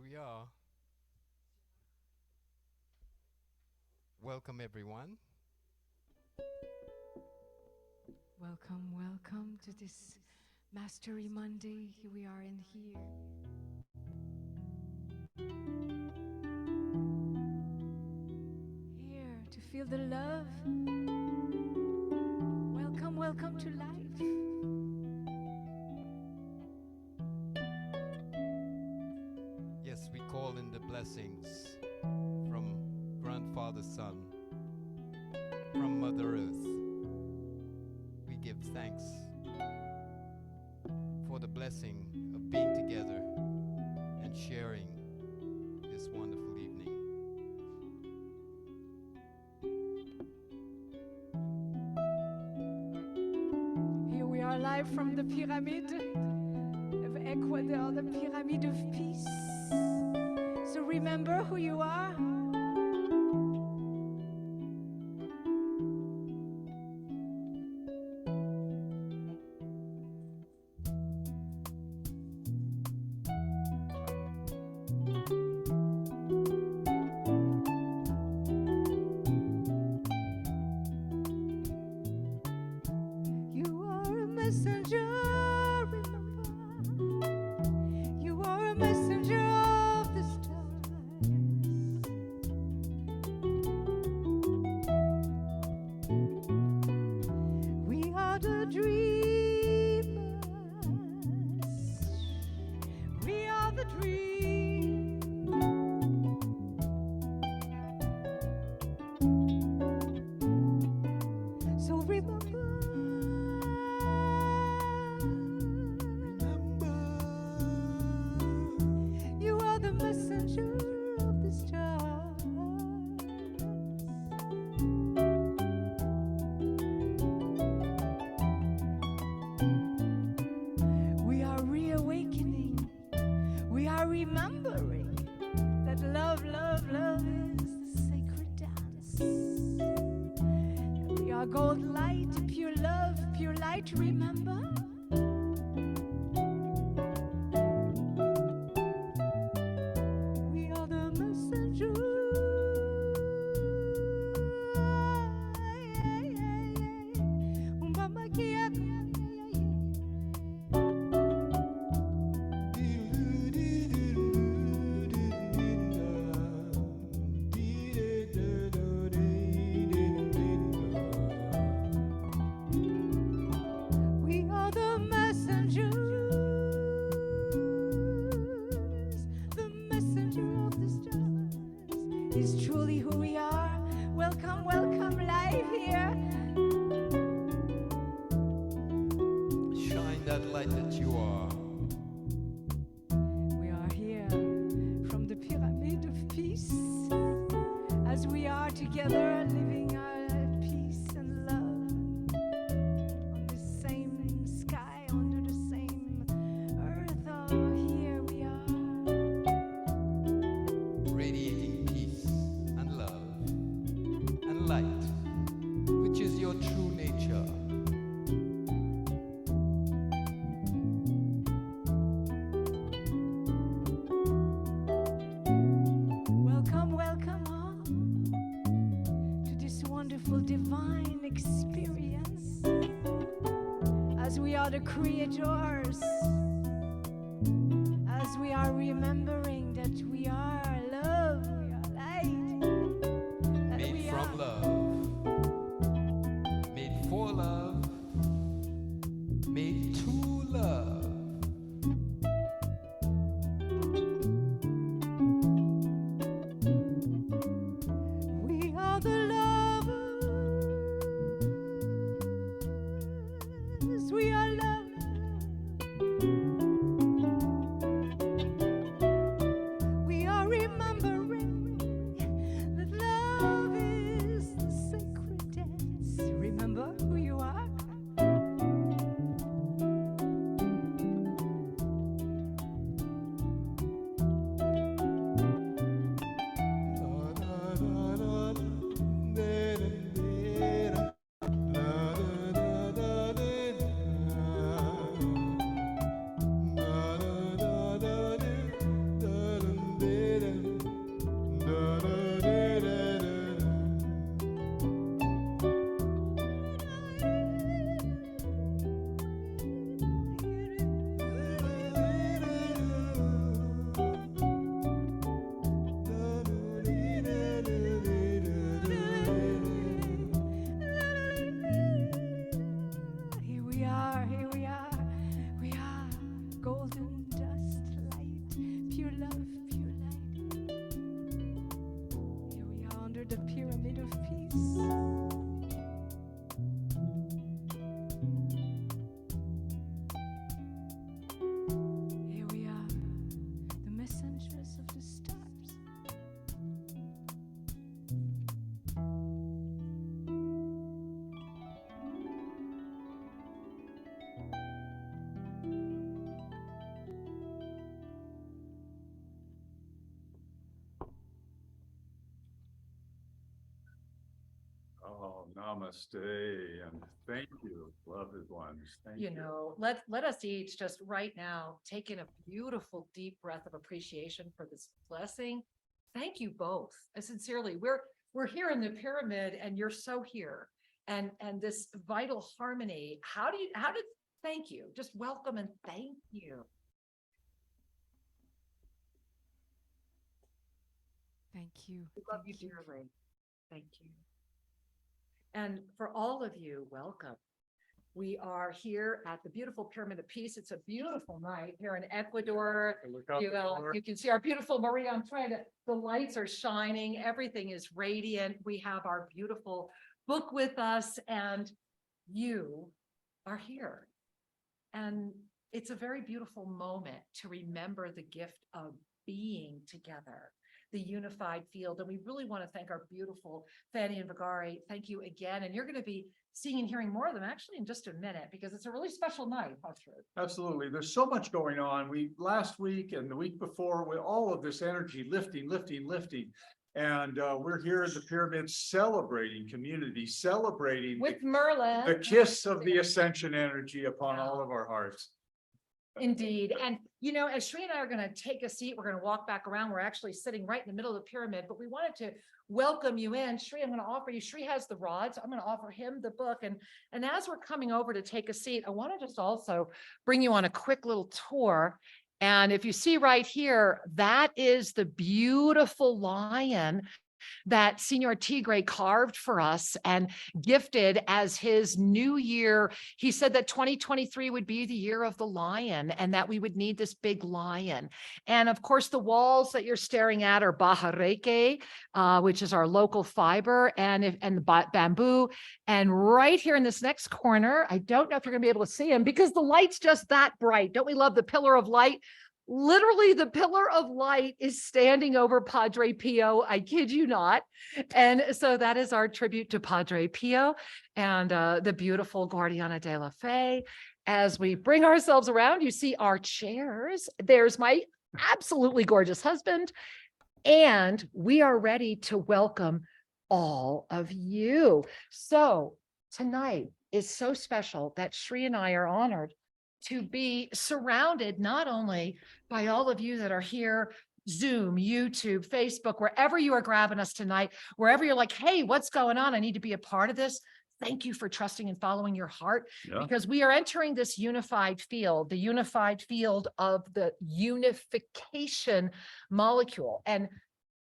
we are. Welcome, everyone. Welcome, welcome to this Mastery Monday. Here we are in here. Here to feel the love. Welcome, welcome to life. Yes, we call in the blessings from Grandfather Son, from Mother Earth. We give thanks for the blessing of being together and sharing this wonderful evening. Here we are live from the Pyramid of Ecuador, the Pyramid of Peace. So remember who you are. You are a messenger, remember. You are a messenger of the stars. We are the dreamers. We are the dream. So remember. You are the messenger of the stars. We are reawakening. We are remembering that love, love, love is the sacred dance. And we are gold light, pure love, pure light, remember? We are the messenger. Mama kia. We are the messengers, the messenger of the stars. Is truly who we are. Welcome, welcome, live here. Shine that light that you are. We are here from the Pyramid of Peace, as we are together living our peace and love on the same sky, under the same earth. Oh, here we are. Radiating peace and love and light, which is your true nature. Welcome, welcome all to this wonderful divine experience, as we are the creators, as we are remembering that we are love, we are light, that Made we from are love, made for love, made to love. we are the lovers, we are love. We are Namaste, and thank you, loved ones. Thank you. Let us each just right now take in a beautiful deep breath of appreciation for this blessing. Thank you both. Sincerely, we're here in the pyramid, and you're so here, and this vital harmony. How did thank you? Just welcome and thank you. Thank you. We love you dearly. Thank you. And for all of you, welcome. We are here at the beautiful Pyramid of Peace. It's a beautiful night here in Ecuador. Look out the door. You can see our beautiful Maria. The lights are shining. Everything is radiant. We have our beautiful book with us, and you are here. And it's a very beautiful moment to remember the gift of being together, the unified field. And we really want to thank our beautiful Fanny and Vigari. Thank you again. And you're going to be seeing and hearing more of them actually in just a minute, because it's a really special night. Absolutely. There's so much going on. Last week and the week before, with all of this energy lifting. And we're here in the pyramid celebrating community, celebrating With Merlin. the kiss of the ascension energy upon all of our hearts. Indeed. And, as Shri and I are going to take a seat, we're going to walk back around. We're actually sitting right in the middle of the pyramid, but we wanted to welcome you in. Shri, I'm going to offer you, Shri has the rods. I'm going to offer him the book. And as we're coming over to take a seat, I want to just also bring you on a quick little tour. And if you see right here, that is the beautiful lion that Senor Tigre carved for us and gifted as his new year. He said that 2023 would be the year of the lion, and that we would need this big lion. And of course, the walls that you're staring at are bajareke, which is our local fiber, and the bamboo. And right here in this next corner, I don't know if you're going to be able to see him because the light's just that bright. Don't we love the pillar of light? Literally, the pillar of light is standing over Padre Pio. I kid you not. And so that is our tribute to Padre Pio and the beautiful Guardiana de la Fe. As we bring ourselves around, you see our chairs. There's my absolutely gorgeous husband. And we are ready to welcome all of you. So tonight is so special that Shri and I are honored to be surrounded not only by all of you that are here, Zoom, YouTube, Facebook, wherever you are grabbing us tonight, wherever you're like, hey, what's going on? I need to be a part of this. Thank you for trusting and following your heart, because we are entering this unified field, the unified field of the unification molecule. And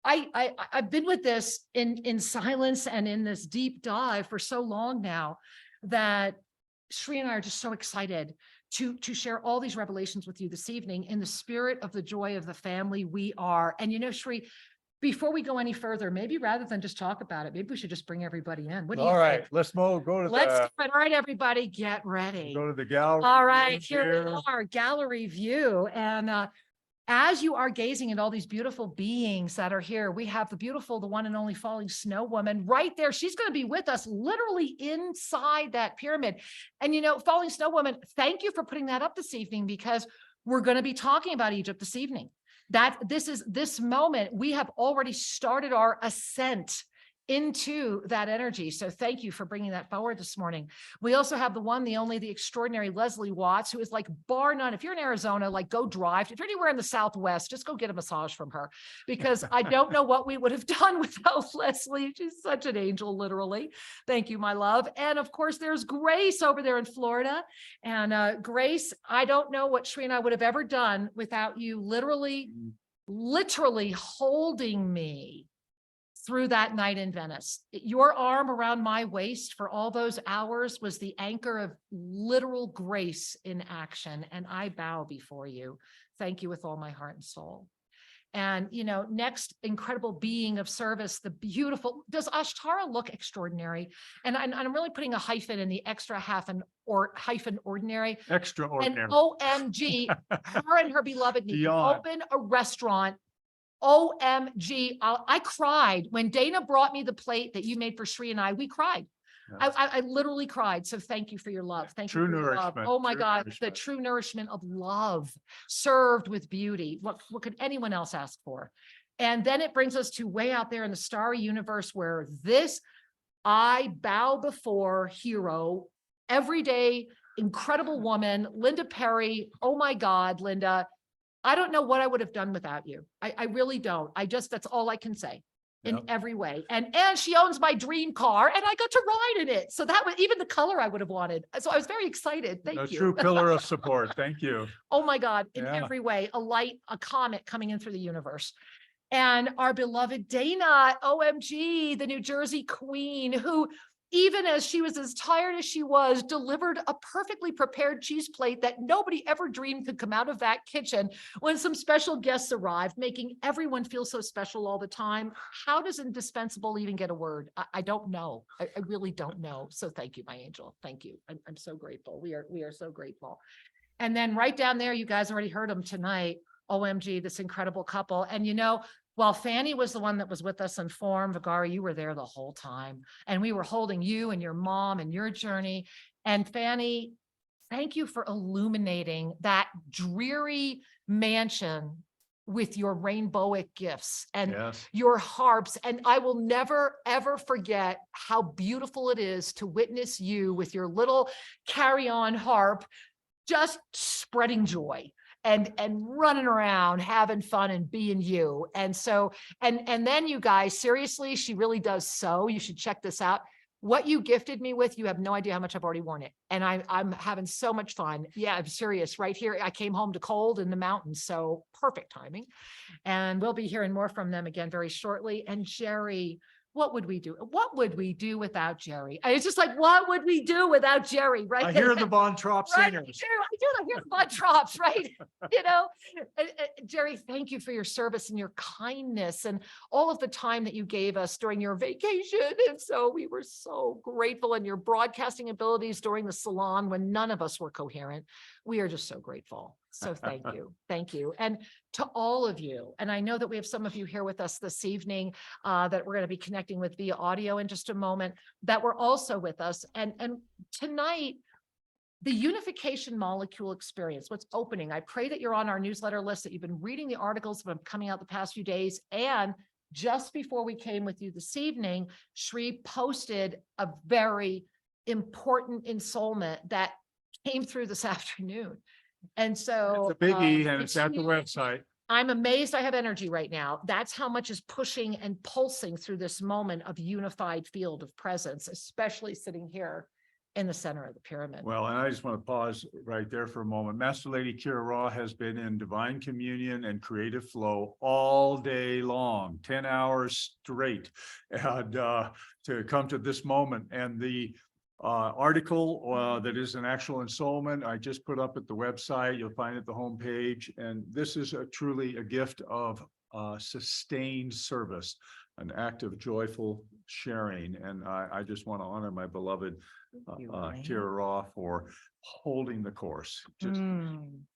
I've been with this in silence and in this deep dive for so long now that Shri and I are just so excited to share all these revelations with you this evening in the spirit of the joy of the family we are. And Shri, before we go any further, maybe rather than just talk about it, maybe we should just bring everybody in. What do you think? Let's go to Let's do it. All right, everybody, get ready. Go to the gallery. All right, here we are, gallery view. And as you are gazing at all these beautiful beings that are here, we have the one and only falling snow woman right there. She's going to be with us literally inside that pyramid. And falling snow woman, thank you for putting that up this evening, because we're going to be talking about Egypt this evening. This moment, we have already started our ascent into that energy. So thank you for bringing that forward this morning. We also have the one, the only, the extraordinary Leslie Watts, who is like bar none. If you're in Arizona, like go drive. If you're anywhere in the Southwest, just go get a massage from her, because I don't know what we would have done without Leslie. She's such an angel, literally. Thank you, my love. And of course, there's Grace over there in Florida. And Grace, I don't know what Shri and I would have ever done without you literally holding me through that night in Venice. Your arm around my waist for all those hours was the anchor of literal grace in action. And I bow before you. Thank you with all my heart and soul. And, next incredible being of service, the beautiful, does Ashtara look extraordinary? And I'm really putting a hyphen in the extra hyphen ordinary. Extraordinary. And OMG, her and her beloved need to open a restaurant. OMG, I cried when Dana brought me the plate that you made for Shri and I. We cried. Yes. I literally cried. So thank you for your love. Thank you for your love. Oh my God, the true nourishment of love served with beauty. What could anyone else ask for? And then it brings us to way out there in the starry universe, where this I bow before hero, everyday, incredible woman, Linda Perry. Oh my God, Linda, I don't know what I would have done without you. I really don't. That's all I can say in Yep. every way. And she owns my dream car and I got to ride in it. So that was even the color I would have wanted. So I was very excited. A Thank you. true pillar of support. Thank you. Oh my God, in Yeah. every way, a light, a comet coming in through the universe. And our beloved Dana, OMG, the New Jersey queen, who, even as she was as tired as she was, delivered a perfectly prepared cheese plate that nobody ever dreamed could come out of that kitchen when some special guests arrived, making everyone feel so special all the time. How does indispensable even get a word? I don't know. I really don't know. So thank you, my angel. Thank you. I'm so grateful. We are so grateful. And then right down there, you guys already heard them tonight. OMG, this incredible couple. And while Fanny was the one that was with us in form, Vigari, you were there the whole time. And we were holding you and your mom and your journey. And Fanny, thank you for illuminating that dreary mansion with your rainbowic gifts and Yes. your harps. And I will never, ever forget how beautiful it is to witness you with your little carry-on harp, just spreading joy and running around, having fun and being you. And so, and then you guys, seriously, she really does sew. You should check this out. What you gifted me with, you have no idea how much I've already worn it. And I'm having so much fun. Yeah, I'm serious. Right here, I came home to cold in the mountains. So perfect timing. And we'll be hearing more from them again very shortly. And Jerry, what would we do? What would we do without Jerry? It's just like, what would we do without Jerry? Right. I hear the Von Trapp Right, singers. I hear the Bud drops, right? Jerry, thank you for your service and your kindness and all of the time that you gave us during your vacation. And so we were so grateful, and your broadcasting abilities during the salon when none of us were coherent. We are just so grateful. So thank you. Thank you. And to all of you, and I know that we have some of you here with us this evening that we're going to be connecting with via audio in just a moment, that were also with us. And tonight, the Unification Molecule experience, what's opening. I pray that you're on our newsletter list, that you've been reading the articles that have been coming out the past few days. And just before we came with you this evening, Shri posted a very important ensoulment that came through this afternoon. And so It's a biggie, and it's at the website. I'm amazed I have energy right now. That's how much is pushing and pulsing through this moment of unified field of presence, especially sitting here in the center of the pyramid. Well, and I just want to pause right there for a moment. Master Lady Kira Ra has been in divine communion and creative flow all day long, 10 hours straight, and to come to this moment. And the article that is an actual ensoulment, I just put up at the website. You'll find it at the homepage. And this is truly a gift of sustained service, an act of joyful sharing. And I just want to honor my beloved Kira Ra for holding the course, just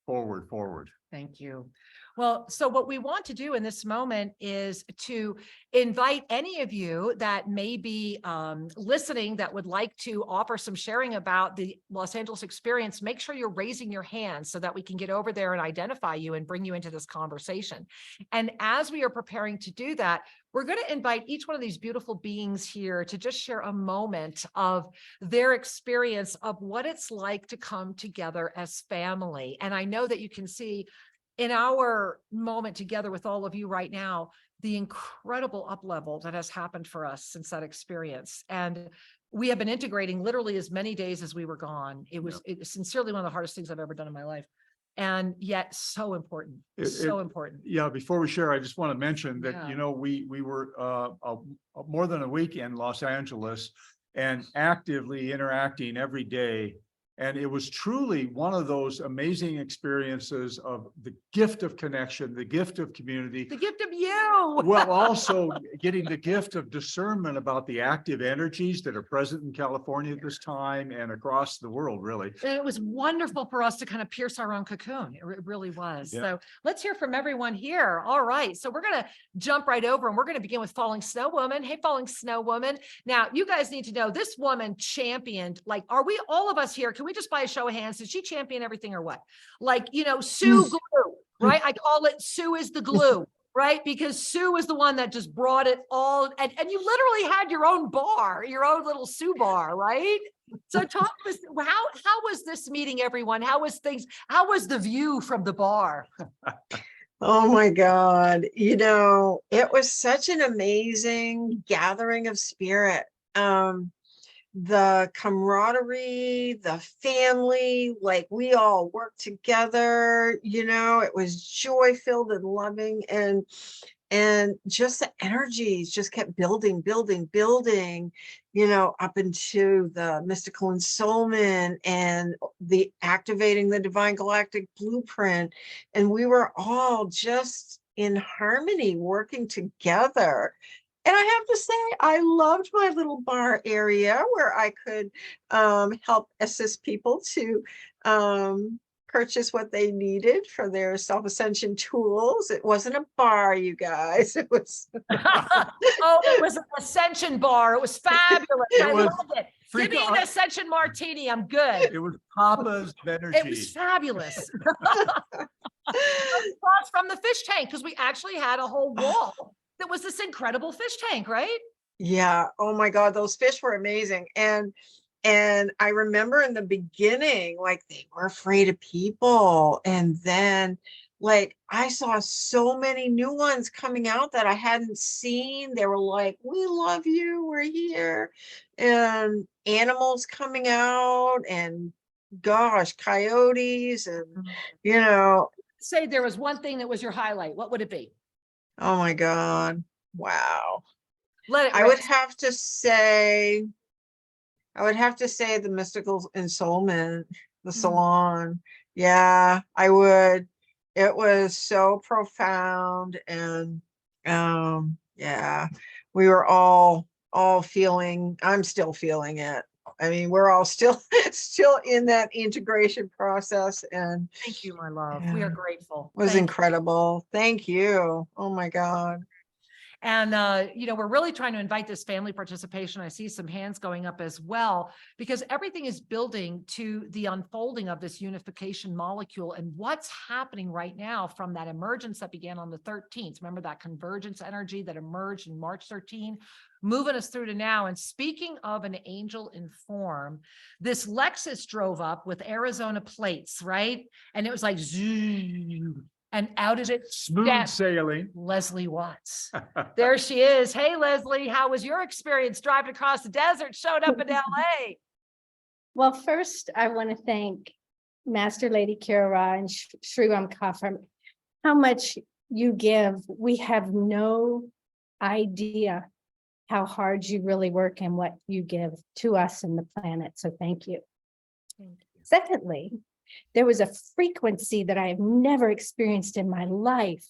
forward. Thank you. Well, so what we want to do in this moment is to invite any of you that may be listening that would like to offer some sharing about the Los Angeles experience. Make sure you're raising your hand so that we can get over there and identify you and bring you into this conversation. And as we are preparing to do that, we're going to invite each one of these beautiful beings here to just share a moment of their experience of what it's like to come together as family. And I know that you can see in our moment together with all of you right now, the incredible up level that has happened for us since that experience. And we have been integrating literally as many days as we were gone. It was sincerely one of the hardest things I've ever done in my life. And yet so important, so important. Yeah, before we share, I just want to mention that, Yeah. we were more than a week in Los Angeles and actively interacting every day. And it was truly one of those amazing experiences of the gift of connection, the gift of community. The gift of you. Well, also getting the gift of discernment about the active energies that are present in California at this time and across the world, really. And it was wonderful for us to kind of pierce our own cocoon. It really was. Yeah. So let's hear from everyone here. All right. So we're going to jump right over and we're going to begin with Falling Snow Woman. Hey, Falling Snow Woman. Now, you guys need to know this woman championed, like, are we all of us here? Can we just by a show of hands, did she champion everything or what? Like, Sue glue, right? I call it Sue is the glue. right? Because Sue was the one that just brought it all, and you literally had your own bar, your own little Sue bar, right? So talk to us, how was this meeting, everyone? How was things? How was the view from the bar? Oh my God. It was such an amazing gathering of spirit. The camaraderie, the family, like we all worked together, it was joy filled and loving, and just the energies just kept building, up into the mystical ensoulment and the activating the divine galactic blueprint. And we were all just in harmony, working together. And I have to say, I loved my little bar area where I could help assist people to purchase what they needed for their self-ascension tools. It wasn't a bar, you guys. It was Oh, it was an ascension bar. It was fabulous. I was loved it. Give me an ascension martini. I'm good. It was Papa's energy. It was fabulous. Across from the fish tank, because we actually had a whole wall that was this incredible fish tank, right? Yeah. Oh my God, those fish were amazing. And I remember in the beginning, like they were afraid of people. And then like I saw so many new ones coming out that I hadn't seen. They were like, we love you, we're here. And animals coming out, and gosh, coyotes, and Say there was one thing that was your highlight. What would it be? oh my God. Wow. Let it I rip. would have to say the mystical ensoulment, the salon. Yeah, I would. It was so profound, and yeah, we were all feeling, I'm still feeling it. I mean, we're all still in that integration process, and Thank you, my love. yeah, We are grateful. it was Thank you. incredible. Thank you. Oh my God. And, we're really trying to invite this family participation. I see some hands going up as well, because everything is building to the unfolding of this unification molecule and what's happening right now from that emergence that began on the 13th. Remember that convergence energy that emerged in March 13, moving us through to now. And speaking of an angel in form, this Lexus drove up with Arizona plates, right? And it was like, zoom. And out of it, Smooth sailing. Leslie Watts. There she is. Hey, Leslie, how was your experience driving across the desert, showed up in LA? Well, first, I want to thank Master Lady Kira and Sri Ram for how much you give. We have no idea how hard you really work and what you give to us and the planet. So thank you. Thank you. Secondly, there was a frequency that I have never experienced in my life.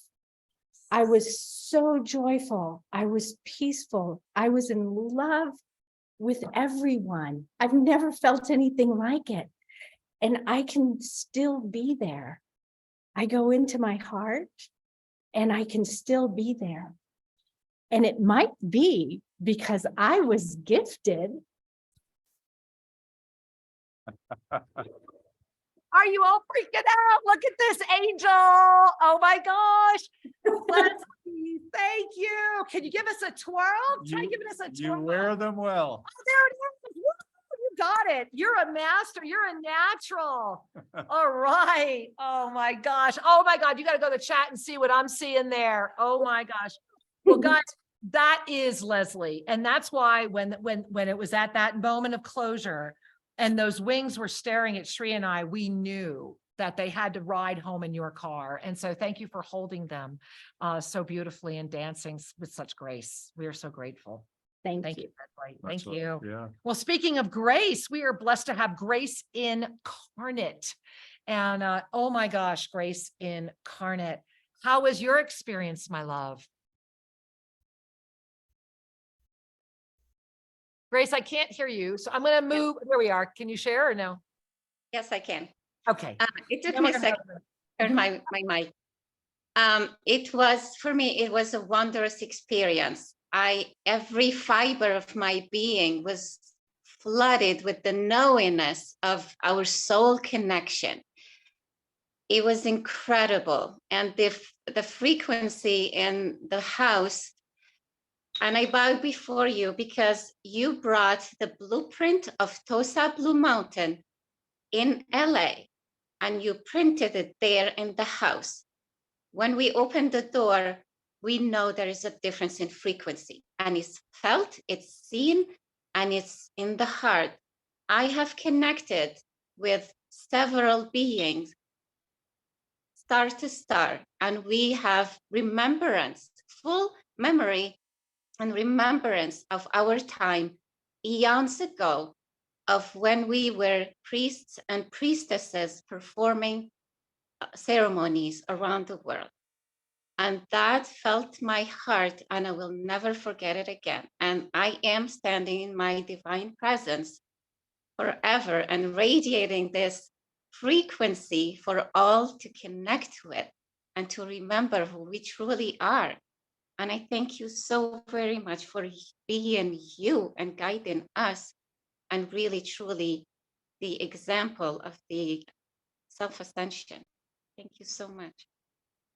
I was so joyful. I was peaceful. I was in love with everyone. I've never felt anything like it. And I can still be there. I go into my heart and I can still be there. And it might be because I was gifted. Are you all freaking out? Look at this angel. Oh my gosh. Leslie, thank you. Can you give us a twirl? Try giving us a twirl. You wear them well. Oh, there it is. Woo, you got it. You're a master. You're a natural. All right. Oh my gosh. Oh my God. You got to go to the chat and see what I'm seeing there. Oh my gosh. Well, guys, that is Leslie. And that's why when it was at that moment of closure, and those wings were staring at Shri and I, we knew that they had to ride home in your car. And so thank you for holding them so beautifully and dancing with such grace. We are so grateful. Thank Thank you. you. Leslie. Thank you. Yeah. Well, speaking of grace, we are blessed to have Grace incarnate. And oh my gosh, Grace incarnate. How was your experience, my love? Grace, I can't hear you, so I'm going to move. There we are. Can you share or no? Yes, I can. Okay. It took Then me we're a gonna second to turn my mic. It was, for me, it was a wondrous experience. Every fiber of my being was flooded with the knowingness of our soul connection. it was incredible. And the frequency in the house, and I bow before you because you brought the blueprint of Tosa Blue Mountain in LA and you printed it there in the house. When we open the door, we know there is a difference in frequency, and it's felt, it's seen, and it's in the heart. I have connected with several beings, star to star, and we have remembrance, full memory and remembrance of our time eons ago, of when we were priests and priestesses performing ceremonies around the world. And that felt my heart, and I will never forget it again. And I am standing in my divine presence forever and radiating this frequency for all to connect with and to remember who we truly are. And I thank you so very much for being you and guiding us, and really, truly the example of the self-ascension. Thank you so much.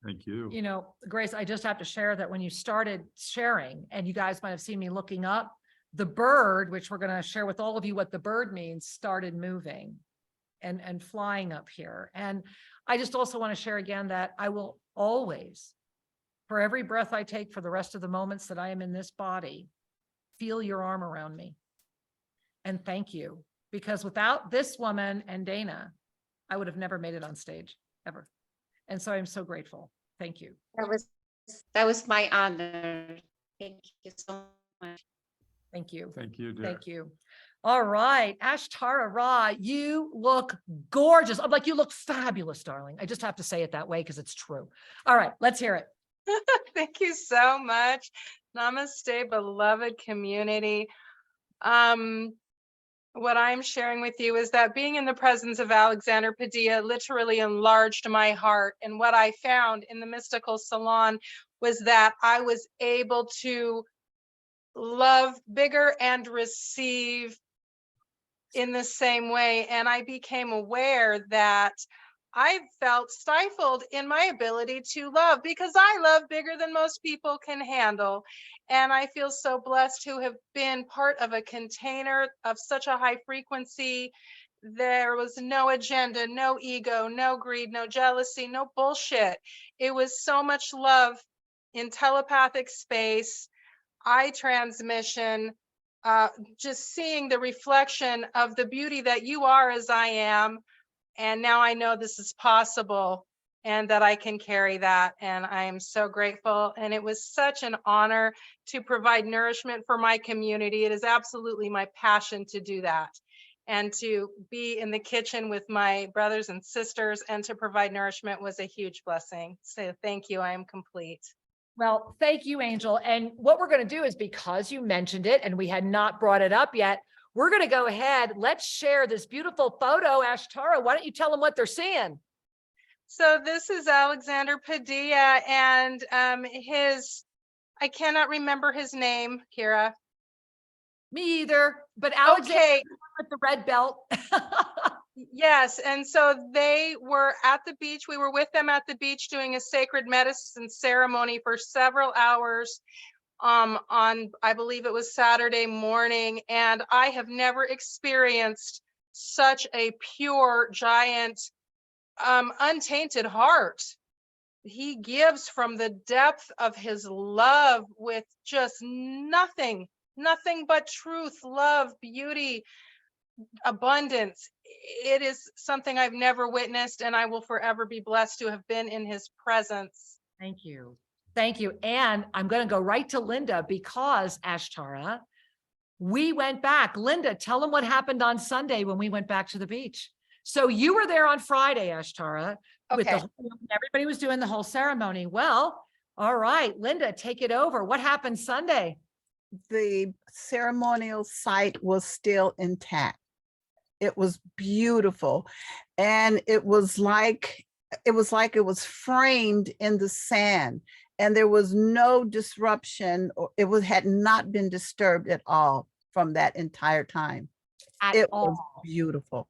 Thank you. You know, Grace, I just have to share that when you started sharing, and you guys might have seen me looking up, the bird, which we're going to share with all of you what the bird means, started moving and flying up here. And I just also want to share again that I will always, for every breath I take for the rest of the moments that I am in this body, feel your arm around me. And thank you, because without this woman and Dana, I would have never made it on stage, ever. And so I'm so grateful. Thank you. That was my honor. Thank you so much. Thank you. Thank you, dear. Thank you. All right, Ashtara Ra, you look gorgeous. I'm like, you look fabulous, darling. I just have to say it that way because it's true. All right, let's hear it. Thank you so much. Namaste, beloved community. What I'm sharing with you is that being in the presence of Alexander Padilla literally enlarged my heart. And what I found in the mystical salon was that I was able to love bigger and receive in the same way. And I became aware that I felt stifled in my ability to love because I love bigger than most people can handle. And I feel so blessed to have been part of a container of such a high frequency. There was no agenda, no ego, no greed, no jealousy, no bullshit. It was so much love in telepathic space, eye transmission, just seeing the reflection of the beauty that you are as I am. And now I know this is possible and that I can carry that. And I am so grateful. And it was such an honor to provide nourishment for my community. It is absolutely my passion to do that. And to be in the kitchen with my brothers and sisters and to provide nourishment was a huge blessing. So thank you. I am complete. Well, thank you, Angel. And what we're going to do is, because you mentioned it and we had not brought it up yet, we're going to go ahead. Let's share this beautiful photo. Ashtara, why don't you tell them what they're seeing? So this is Alexander Padilla and I cannot remember his name, Kira. Me either, but Alexander Okay. with the red belt. Yes, and so they were at the beach. We were with them at the beach doing a sacred medicine ceremony for several hours on, I believe it was Saturday morning, and I have never experienced such a pure, giant, untainted heart. He gives from the depth of his love with just nothing but truth, love, beauty, abundance. It is something I've never witnessed, and I will forever be blessed to have been in his presence. Thank you. Thank you. And I'm going to go right to Linda because, Ashtara, we went back. Linda, tell them what happened on Sunday when we went back to the beach. So you were there on Friday, Ashtara, with everybody was doing the whole ceremony. Well, all right, Linda, take it over. What happened Sunday? The ceremonial site was still intact. It was beautiful. And it was like it was framed in the sand, and there was no disruption, or had not been disturbed at all from that entire time. It was beautiful.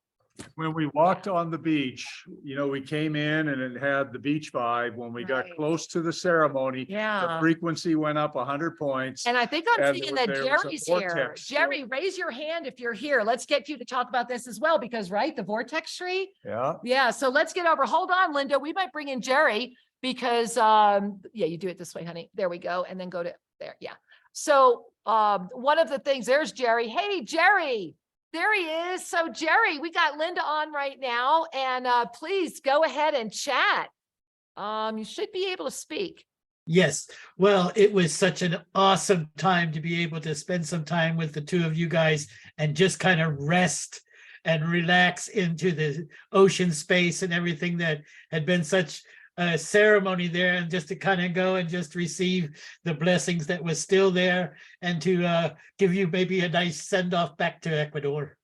when we walked on the beach, you know, we came in and it had the beach vibe. When we got Right. close to the ceremony, the Yeah. frequency went up 100 points. And I think I'm And seeing there that was a Jerry's here. vortex. Jerry, raise your hand if you're here. Let's get you to talk about this as well, because right, the vortex tree. Yeah. Yeah, so let's get over. Hold on, Linda. We might bring in Jerry because yeah, you do it this way, honey. There we go. And then go to there. Yeah. So one of the things, there's Jerry. Hey, Jerry. There he is. So Jerry, we got Linda on right now, and please go ahead and chat. You should be able to speak. Yes, well, it was such an awesome time to be able to spend some time with the two of you guys and just kind of rest and relax into the ocean space and everything that had been such a ceremony there, and just to kind of go and just receive the blessings that was still there, and to give you maybe a nice send off back to Ecuador.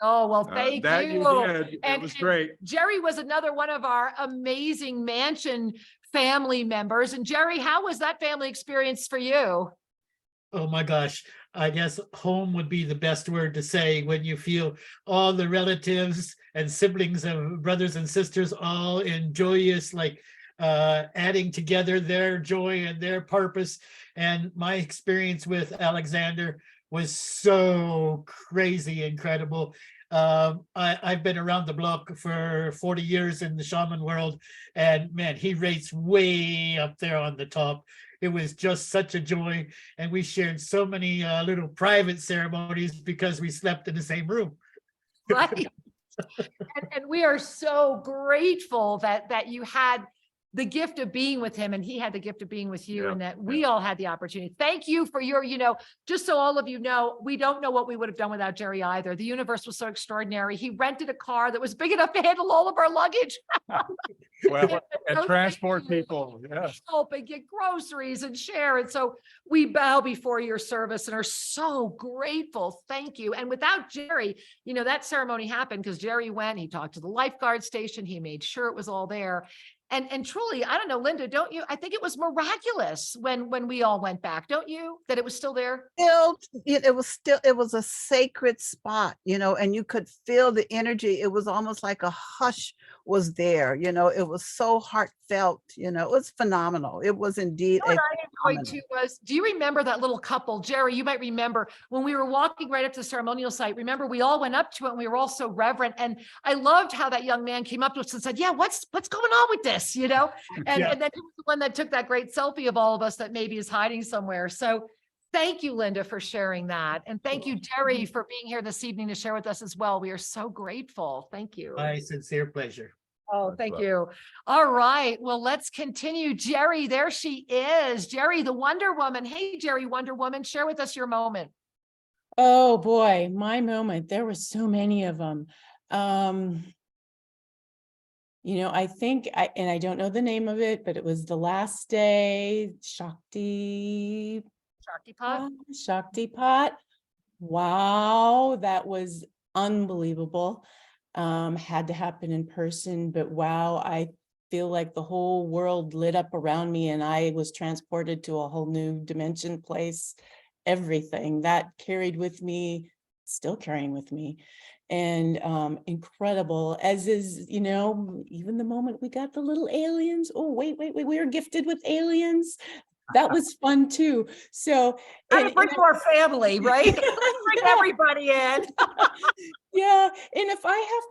Oh, well, thank That you. you did. It And- was and great. Jerry was another one of our amazing mansion family members. And Jerry, how was that family experience for you? Oh my gosh, I guess home would be the best word to say when you feel all the relatives and siblings of brothers and sisters all in joyous, like adding together their joy and their purpose. And my experience with Alexander was so crazy incredible. I've been around the block for 40 years in the shaman world, and man, he rates way up there on the top. It was just such a joy, and we shared so many little private ceremonies because we slept in the same room. Right. And we are so grateful that you had the gift of being with him, and he had the gift of being with you, Yeah, and that we all had the opportunity. Thank you for your, just so all of you know, we don't know what we would have done without Jerry either. The universe was so extraordinary. He rented a car that was big enough to handle all of our luggage. Well, and So transport thank you. people, yes. Help and get groceries and share. And so we bow before your service and are so grateful. Thank you. And without Jerry, that ceremony happened because Jerry went, he talked to the lifeguard station. He made sure it was all there. And truly, I don't know, Linda, don't you? I think it was miraculous when we all went back, don't you? That it was still there? It was a sacred spot, and you could feel the energy. It was almost like a hush was there, it was so heartfelt, it was phenomenal. It was indeed What I enjoyed too was, do you remember that little couple? Jerry, you might remember when we were walking right up to the ceremonial site. Remember, we all went up to it and we were all so reverent. And I loved how that young man came up to us and said, yeah, what's going on with this? And, Yeah. and then he was the one that took that great selfie of all of us that maybe is hiding somewhere. So thank you, Linda, for sharing that. And thank you, Jerry, for being here this evening to share with us as well. We are so grateful. Thank you. My sincere pleasure. Oh, thank you. All right. Well, let's continue. Jerry, there she is. Jerry, the Wonder Woman. Hey, Jerry, Wonder Woman, share with us your moment. Oh boy, my moment. There were so many of them. I think and I don't know the name of it, but it was the last day, Shakti Pot. Wow, that was unbelievable. Had to happen in person, but wow, I feel like the whole world lit up around me and I was transported to a whole new dimension, place, everything that carried with me, still carrying with me. And incredible, as is, even the moment we got the little aliens. Oh, wait, we were gifted with aliens. That was fun too. So And bring our family, right? Bring everybody in. Yeah. And if I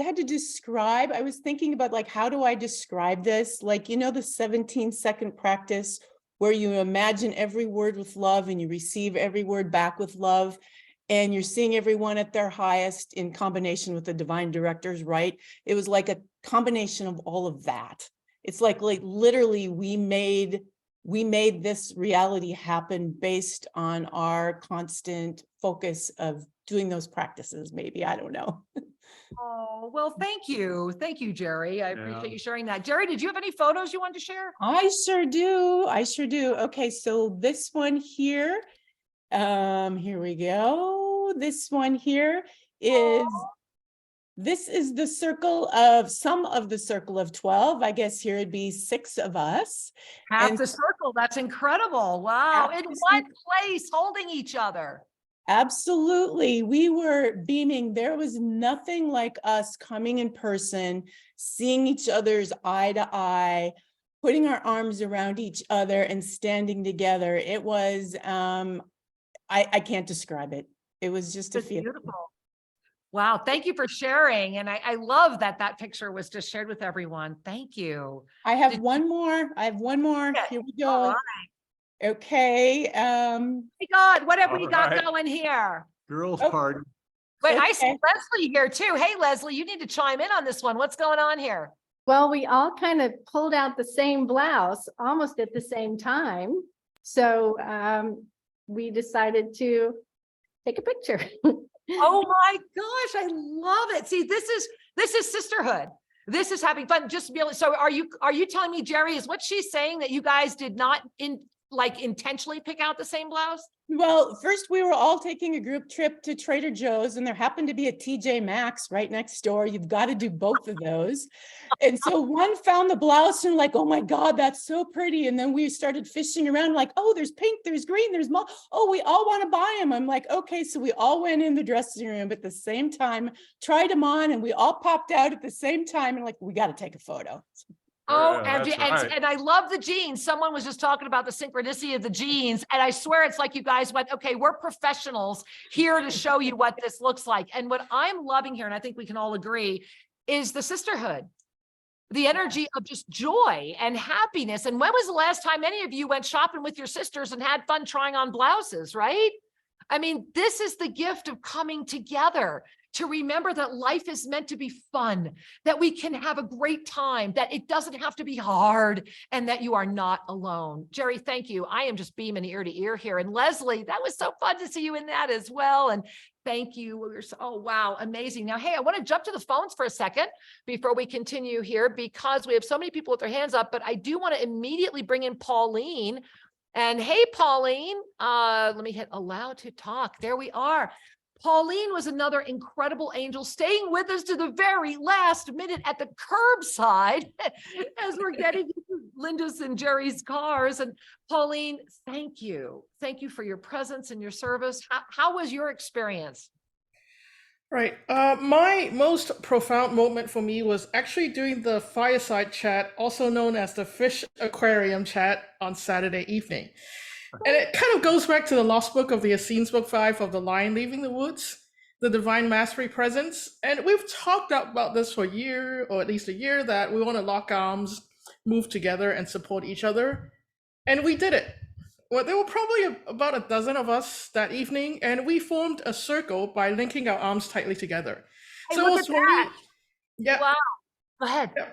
had to describe, I was thinking about like, how do I describe this? Like, the 17-second practice where you imagine every word with love and you receive every word back with love. And you're seeing everyone at their highest in combination with the divine directors, right? It was like a combination of all of that. It's like literally we made this reality happen based on our constant focus of doing those practices, maybe, I don't know. Oh, well, thank you. Thank you, Jerry. I Yeah. appreciate you sharing that. Jerry, did you have any photos you wanted to share? I sure do. Okay, so this one here, here we go. This one here this is the some of the circle of 12. I guess here it'd be 6 of us. Half And the circle. That's incredible. Wow. half In the what place? Holding each other. Absolutely. We were beaming. There was nothing like us coming in person, seeing each other's eye to eye, putting our arms around each other and standing together. It was, I can't describe it. It was just a It's feeling. beautiful. Wow. Thank you for sharing. And I love that that picture was just shared with everyone. Thank you. I have one more. Okay. Here we All go. right. Okay. My God, what have we All got right. going here? Girls Oh. party. Wait, I see Okay. Leslie here too. Hey, Leslie, you need to chime in on this one. What's going on here? Well, we all kind of pulled out the same blouse almost at the same time. So we decided to take a picture. Oh my gosh, I love it. See, this is sisterhood. This is having fun. Just be able, so are you telling me, Jerry, is what she's saying that you guys did not intentionally pick out the same blouse? Well, first we were all taking a group trip to Trader Joe's and there happened to be a TJ Maxx right next door. You've got to do both of those. And so one found the blouse and like, oh my God, that's so pretty. And then we started fishing around like, oh, there's pink, there's green, there's oh, we all want to buy them. I'm like, okay. So we all went in the dressing room at the same time, tried them on, and we all popped out at the same time and like, we got to take a photo. Oh, Yeah, that's right. and I love the jeans. Someone was just talking about the synchronicity of the jeans. And I swear it's like you guys went, okay, we're professionals here to show you what this looks like. And what I'm loving here, and I think we can all agree, is the sisterhood, the energy of just joy and happiness. And when was the last time any of you went shopping with your sisters and had fun trying on blouses, right? I mean, this is the gift of coming together to remember that life is meant to be fun, that we can have a great time, that it doesn't have to be hard, and that you are not alone. Jerry, thank you. I am just beaming ear to ear here. And Leslie, that was so fun to see you in that as well. And thank you. Oh, wow. Amazing. Now, hey, I want to jump to the phones for a second before we continue here, because we have so many people with their hands up, but I do want to immediately bring in Pauline. And hey, Pauline, let me hit allow to talk. There we are. Pauline was another incredible angel staying with us to the very last minute at the curbside as we're getting into Linda's and Jerry's cars. And Pauline, thank you. Thank you for your presence and your service. How was your experience? Right. My most profound moment for me was actually doing the fireside chat, also known as the fish aquarium chat, on Saturday evening. And it kind of goes back to the Lost Book of the Essenes, Book 5 of The Lion Leaving the Woods, the Divine Mastery Presence. And we've talked about this for a year, or at least a year, that we want to lock arms, move together, and support each other. And we did it. Well, there were probably about a dozen of us that evening, and we formed a circle by linking our arms tightly together. Hey, So look it was at that. yeah. Wow. Go ahead. Yeah.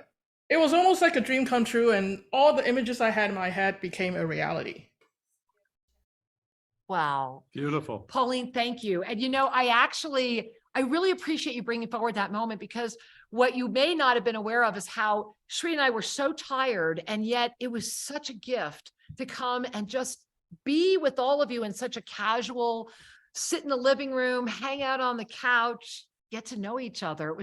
It was almost like a dream come true, and all the images I had in my head became a reality. Wow. Beautiful. Pauline, thank you. And I really appreciate you bringing forward that moment, because what you may not have been aware of is how Shri and I were so tired, and yet it was such a gift to come and just be with all of you in such a casual, sit in the living room, hang out on the couch, get to know each other.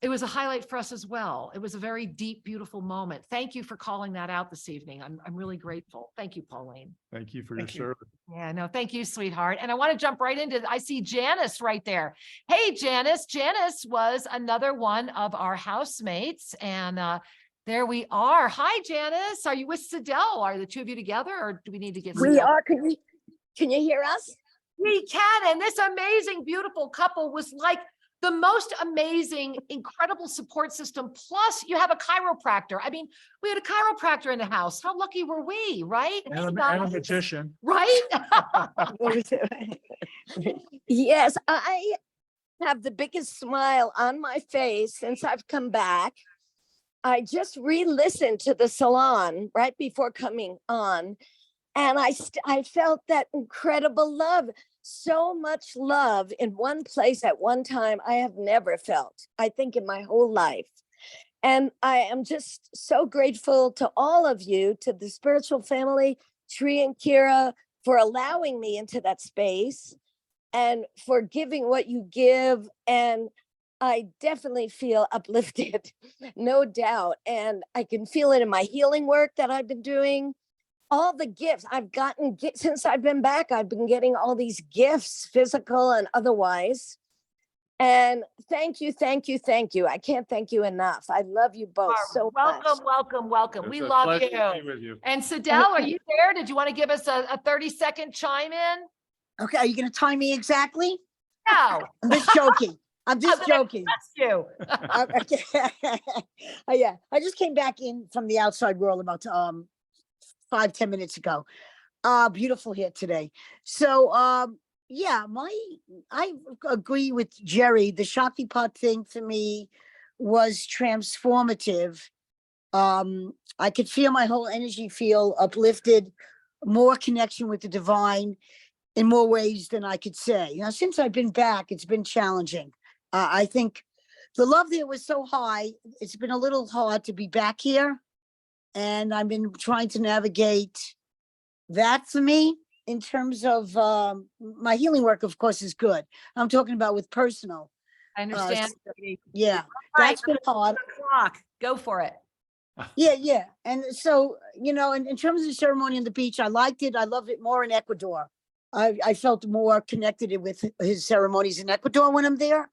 It was a highlight for us as well. It was a very deep, beautiful moment. Thank you for calling that out this evening. I'm really grateful. Thank you, Pauline. Thank you for your service. Yeah, no, thank you, sweetheart. And I want to jump right into, I see Janice right there. Hey, Janice. Janice was another one of our housemates. And there we are. Hi, Janice. Are you with Sidel? Are the two of you together, or do we need to get We Sidel? are. Can you hear us? We can. And this amazing, beautiful couple was like the most amazing, incredible support system. Plus, you have a chiropractor. I mean, we had a chiropractor in the house. How lucky were we, right? And a magician. Right? Yes, I have the biggest smile on my face since I've come back. I just re-listened to the salon right before coming on, and I felt that incredible love. So much love in one place at one time I have never felt, I think, in my whole life. And I am just so grateful to all of you, to the spiritual family, Shri and Kira, for allowing me into that space and for giving what you give. And I definitely feel uplifted, no doubt. And I can feel it in my healing work that I've been doing. all the gifts I've gotten since I've been back. I've been getting all these gifts, physical and otherwise. And thank you, thank you, thank you. I can't thank you enough. I love you both so much. Welcome. We It's a love pleasure to be you. with you. And Sidel, are you there? Did you want to give us a 30-second chime in? Okay, are you going to time me exactly? No. I'm just joking. I'm just joking. That's you. Okay. Yeah, I just came back in from the outside world about 5-10 minutes ago. Beautiful here today. So yeah, I agree with Jerry. The Shaktipat thing for me was transformative. I could feel my whole energy feel uplifted, more connection with the divine in more ways than I could say. Now, since I've been back, it's been challenging. I think the love there was so high, it's been a little hard to be back here. And I've been trying to navigate that for me in terms of my healing work, of course, is good. I'm talking about with personal. I understand. Yeah, Right, that's been hard. Clock. Go for it. Yeah. And so, in terms of the ceremony on the beach, I liked it. I loved it more in Ecuador. I felt more connected with his ceremonies in Ecuador when I'm there.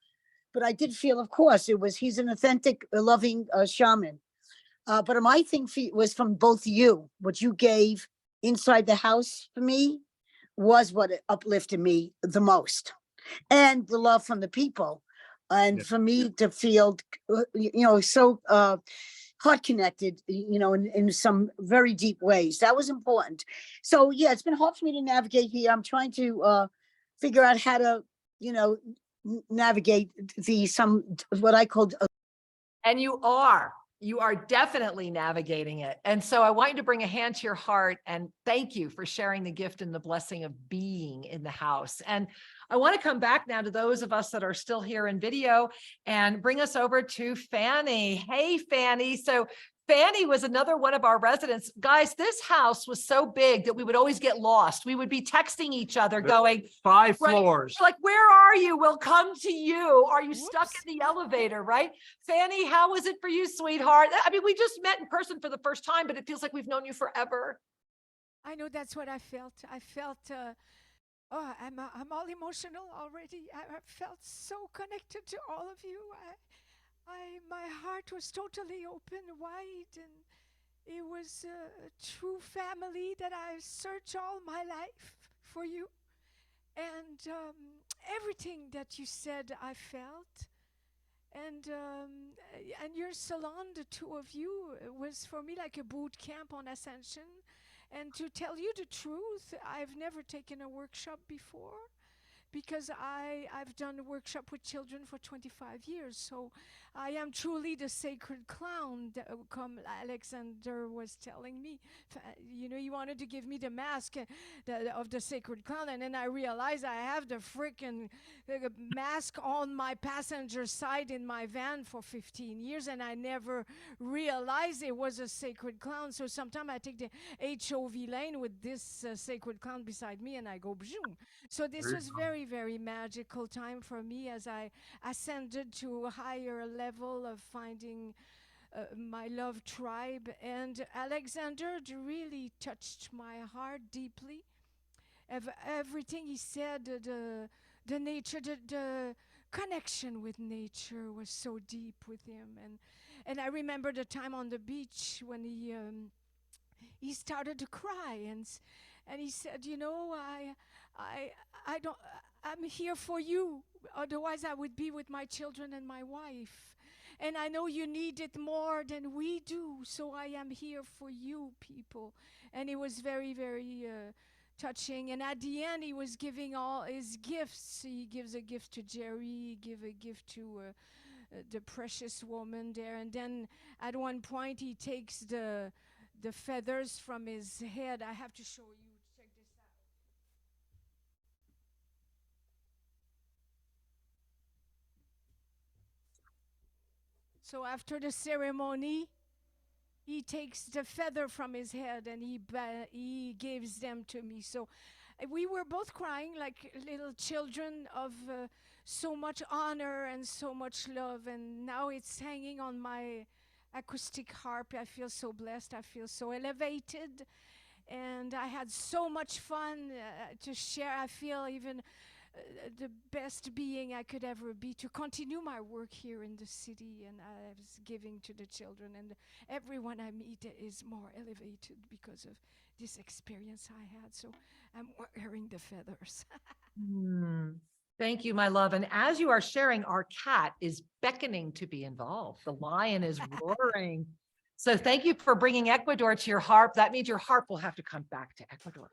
But I did feel, of course, he's an authentic, loving shaman. But my thing was from both you, what you gave inside the house for me was what uplifted me the most. And the love from the people. And for me to feel, so heart connected, in some very deep ways. That was important. So yeah, it's been hard for me to navigate here. I'm trying to figure out how to, navigate what I called. And you are definitely navigating it. And so I want you to bring a hand to your heart and thank you for sharing the gift and the blessing of being in the house. And I want to come back now to those of us that are still here in video and bring us over to Fanny. Hey, Fanny. So Fanny was another one of our residents. Guys, this house was so big that we would always get lost. We would be texting each other going, 5 right, floors. like, where are you? We'll come to you. Are you stuck in the elevator, right? Fanny, how was it for you, sweetheart? I mean, we just met in person for the first time, but it feels like we've known you forever. I know that's what I felt. I felt, I'm all emotional already. I felt so connected to all of you. My heart was totally open, wide, and it was a true family that I've searched all my life for you. And everything that you said, I felt. And your salon, the two of you, was for me like a boot camp on Ascension. And to tell you the truth, I've never taken a workshop before because I've done a workshop with children for 25 years. So I am truly the sacred clown, come Alexander was telling me. He wanted to give me the mask of the sacred clown, and then I realized I have the freaking mask on my passenger side in my van for 15 years, and I never realized it was a sacred clown. So sometimes I take the HOV lane with this sacred clown beside me, and I go boom. So this was very, very magical time for me as I ascended to a higher level of finding my love tribe. And Alexander really touched my heart deeply. Everything he said, the nature, the connection with nature was so deep with him. And I remember the time on the beach when he started to cry and he said, I'm here for you. Otherwise, I would be with my children and my wife. And I know you need it more than we do. So I am here for you, people. And it was very, very touching. And at the end, he was giving all his gifts. He gives a gift to Jerry. He gives a gift to the precious woman there. And then at one point, he takes the feathers from his head. I have to show you. Check this out. So after the ceremony, he takes the feather from his head and he gives them to me. So we were both crying like little children of so much honor and so much love. And now it's hanging on my acoustic harp. I feel so blessed. I feel so elevated. And I had so much fun to share. I feel even the best being I could ever be to continue my work here in the city. And I was giving to the children, and everyone I meet is more elevated because of this experience I had. So I'm wearing the feathers. Thank you, my love. And as you are sharing, our cat is beckoning to be involved. The lion is roaring. So thank you for bringing Ecuador to your harp. That means your harp will have to come back to Ecuador.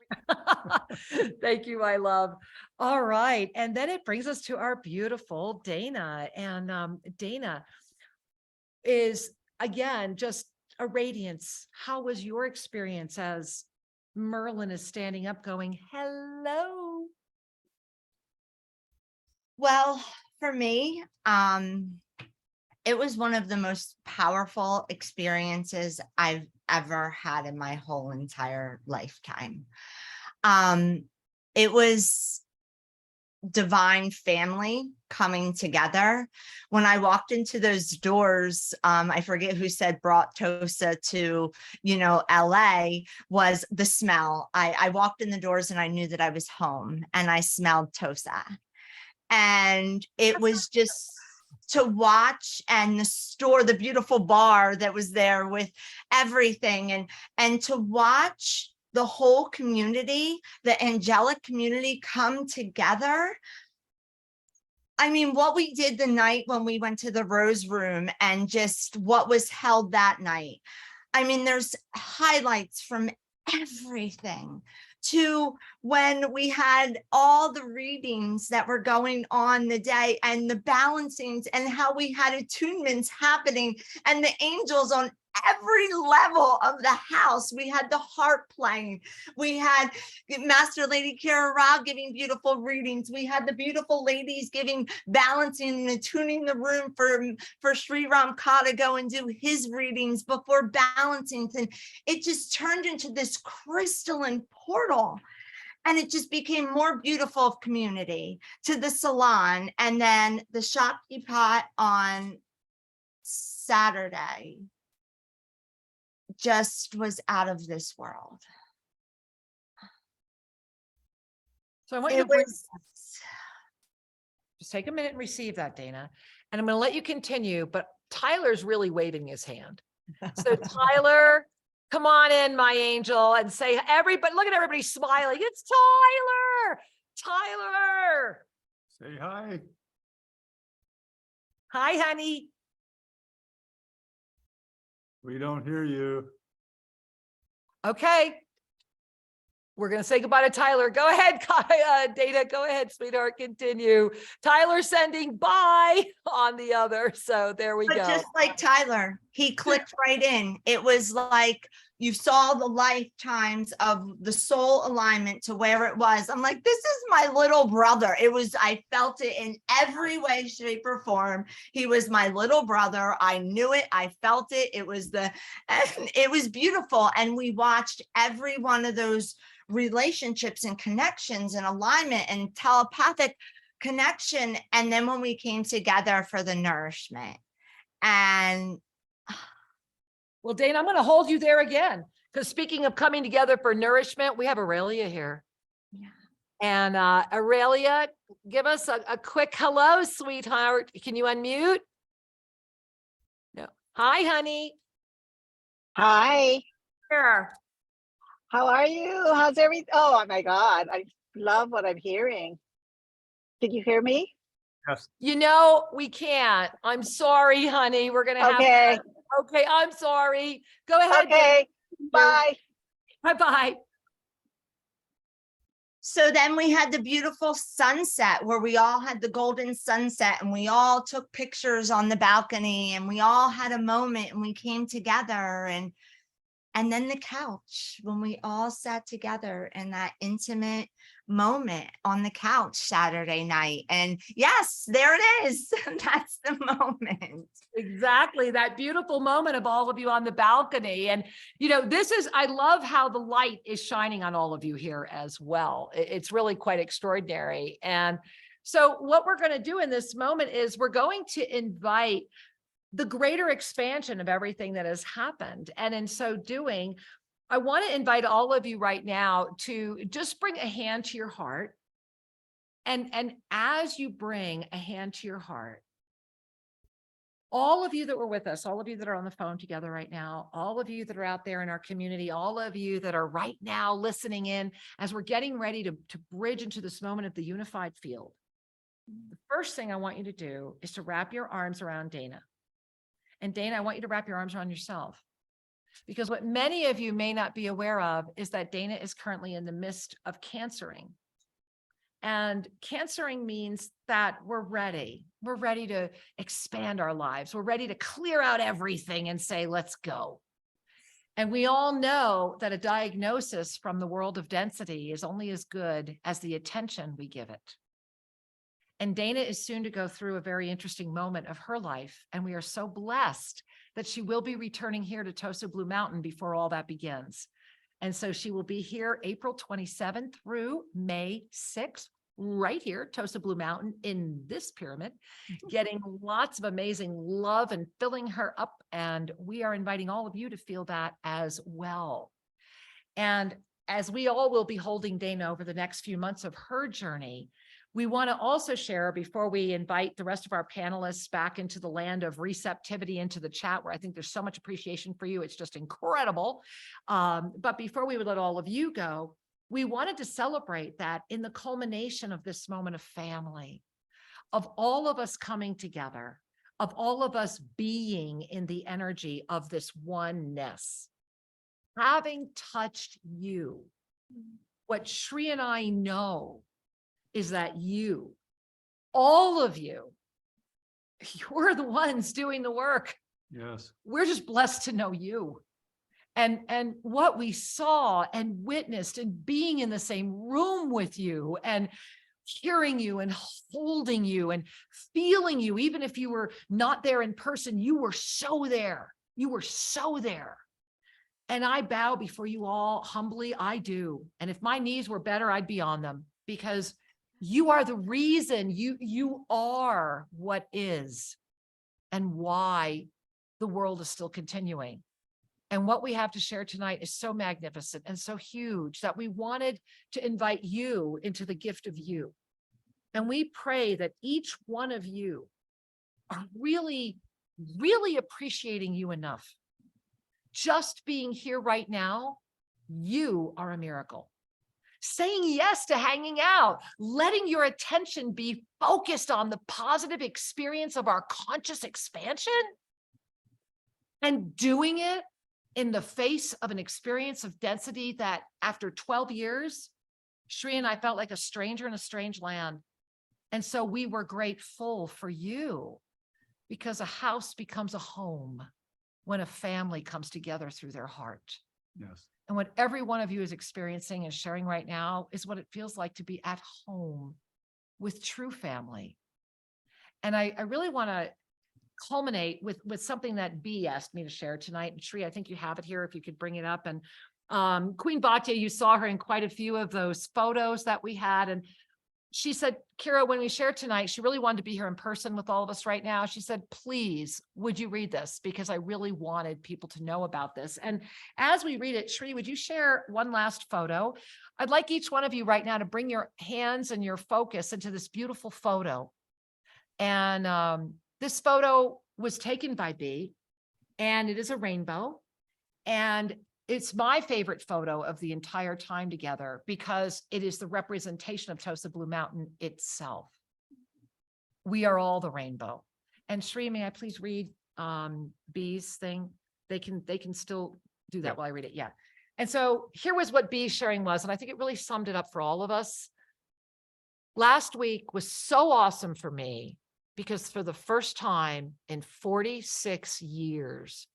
Thank you, my love. All right. And then it brings us to our beautiful Dana. And Dana is, again, just a radiance. How was your experience as Merlin is standing up going, hello? Well, for me, it was one of the most powerful experiences I've ever had in my whole entire lifetime. It was divine family coming together. When I walked into those doors, I forget who said brought Tosa to, LA, was the smell. I walked in the doors and I knew that I was home, and I smelled Tosa. And it was just to watch, and the beautiful bar that was there with everything, and to watch the whole community, the angelic community, come together. I mean, what we did the night when we went to the Rose Room, and just what was held that night. I mean, there's highlights from everything, to when we had all the readings that were going on the day, and the balancings, and how we had attunements happening, and the angels on every level of the house. We had the harp playing. We had Master Lady Kara Ra giving beautiful readings. We had the beautiful ladies giving balancing and attuning the room for Sri Ram Ka to go and do his readings before balancing. And it just turned into this crystalline portal. And it just became more beautiful of community to the salon. And then the Shakti pot on Saturday just was out of this world. So I want you to just take a minute and receive that, Dana. And I'm going to let you continue, but Tyler's really waving his hand. So Tyler, come on in, my angel, and say, everybody, look at everybody smiling. It's Tyler. Tyler. Say hi. Hi, honey. We don't hear you. Okay. We're going to say goodbye to Tyler. Go ahead, Dana. Go ahead, sweetheart. Continue. Tyler sending bye on the other. So there we go. Just like Tyler, he clicked right in. It was like you saw the lifetimes of the soul alignment to where it was. I'm like, this is my little brother. I felt it in every way, shape, or form. He was my little brother. I knew it. I felt it. It was beautiful. And we watched every one of those relationships and connections and alignment and telepathic connection. And then when we came together for the nourishment, and well, Dana, I'm going to hold you there again, because speaking of coming together for nourishment, we have Aurelia here. Yeah. And Aurelia, give us a quick hello, sweetheart. Can you unmute? No. Hi, honey. Hi. Here. How are you? How's everything? Oh my God. I love what I'm hearing. Did you hear me? Yes. We can't. I'm sorry, honey. We're going to have Okay. Okay, I'm sorry. Go ahead. Okay. Bye. Bye-bye. so then we had the beautiful sunset where we all had the golden sunset, and we all took pictures on the balcony, and we all had a moment, and we came together, and then the couch, when we all sat together in that intimate moment on the couch Saturday night. And yes, there it is. That's the moment. Exactly. That beautiful moment of all of you on the balcony. And, I love how the light is shining on all of you here as well. It's really quite extraordinary. And so what we're going to do in this moment is we're going to invite the greater expansion of everything that has happened. And in so doing, I want to invite all of you right now to just bring a hand to your heart. And as you bring a hand to your heart, all of you that were with us, all of you that are on the phone together right now, all of you that are out there in our community, all of you that are right now listening in as we're getting ready to bridge into this moment of the unified field. The first thing I want you to do is to wrap your arms around Dana. And Dana, I want you to wrap your arms around yourself. Because what many of you may not be aware of is that Dana is currently in the midst of cancering. And cancering means that we're ready. We're ready to expand our lives. We're ready to clear out everything and say, let's go. And we all know that a diagnosis from the world of density is only as good as the attention we give it. And Dana is soon to go through a very interesting moment of her life. And we are so blessed that she will be returning here to Tosa Blue Mountain before all that begins. And so she will be here April 27th through May 6th, right here, Tosa Blue Mountain in this pyramid, getting lots of amazing love and filling her up. And we are inviting all of you to feel that as well. And as we all will be holding Dana over the next few months of her journey, we want to also share, before we invite the rest of our panelists back into the land of receptivity into the chat, where I think there's so much appreciation for you. It's just incredible. But before we would let all of you go, we wanted to celebrate that in the culmination of this moment of family, of all of us coming together, of all of us being in the energy of this oneness, having touched you. What Shri and I know is that you, all of you, you're the ones doing the work. Yes. We're just blessed to know you. And what we saw and witnessed and being in the same room with you and hearing you and holding you and feeling you, even if you were not there in person, you were so there. You were so there. And I bow before you all humbly. I do. And if my knees were better, I'd be on them, because you are the reason. You are what is and why the world is still continuing. And what we have to share tonight is so magnificent and so huge that we wanted to invite you into the gift of you. And we pray that each one of you are really, really appreciating you enough. Just being here right now, you are a miracle. Saying yes to hanging out, letting your attention be focused on the positive experience of our conscious expansion, and doing it in the face of an experience of density that after 12 years, Shri and I felt like a stranger in a strange land. And so we were grateful for you, because a house becomes a home when a family comes together through their heart. Yes. And what every one of you is experiencing and sharing right now is what it feels like to be at home with true family. And I really want to culminate with something that Bea asked me to share tonight. And Shri, I think you have it here if you could bring it up. And Queen Bhatya, you saw her in quite a few of those photos that we had. And she said, Kira, when we shared tonight, she really wanted to be here in person with all of us right now. She said, please, would you read this? Because I really wanted people to know about this. And as we read it, Shri, would you share one last photo? I'd like each one of you right now to bring your hands and your focus into this beautiful photo. And this photo was taken by Bea, and it is a rainbow. And it's my favorite photo of the entire time together, because it is the representation of Tosa Blue Mountain itself. We are all the rainbow. And Shri, may I please read Bea's thing? They can still do that while I read it. Yeah. And so here was what Bea's sharing was, and I think it really summed it up for all of us. Last week was so awesome for me, because for the first time in 46 years,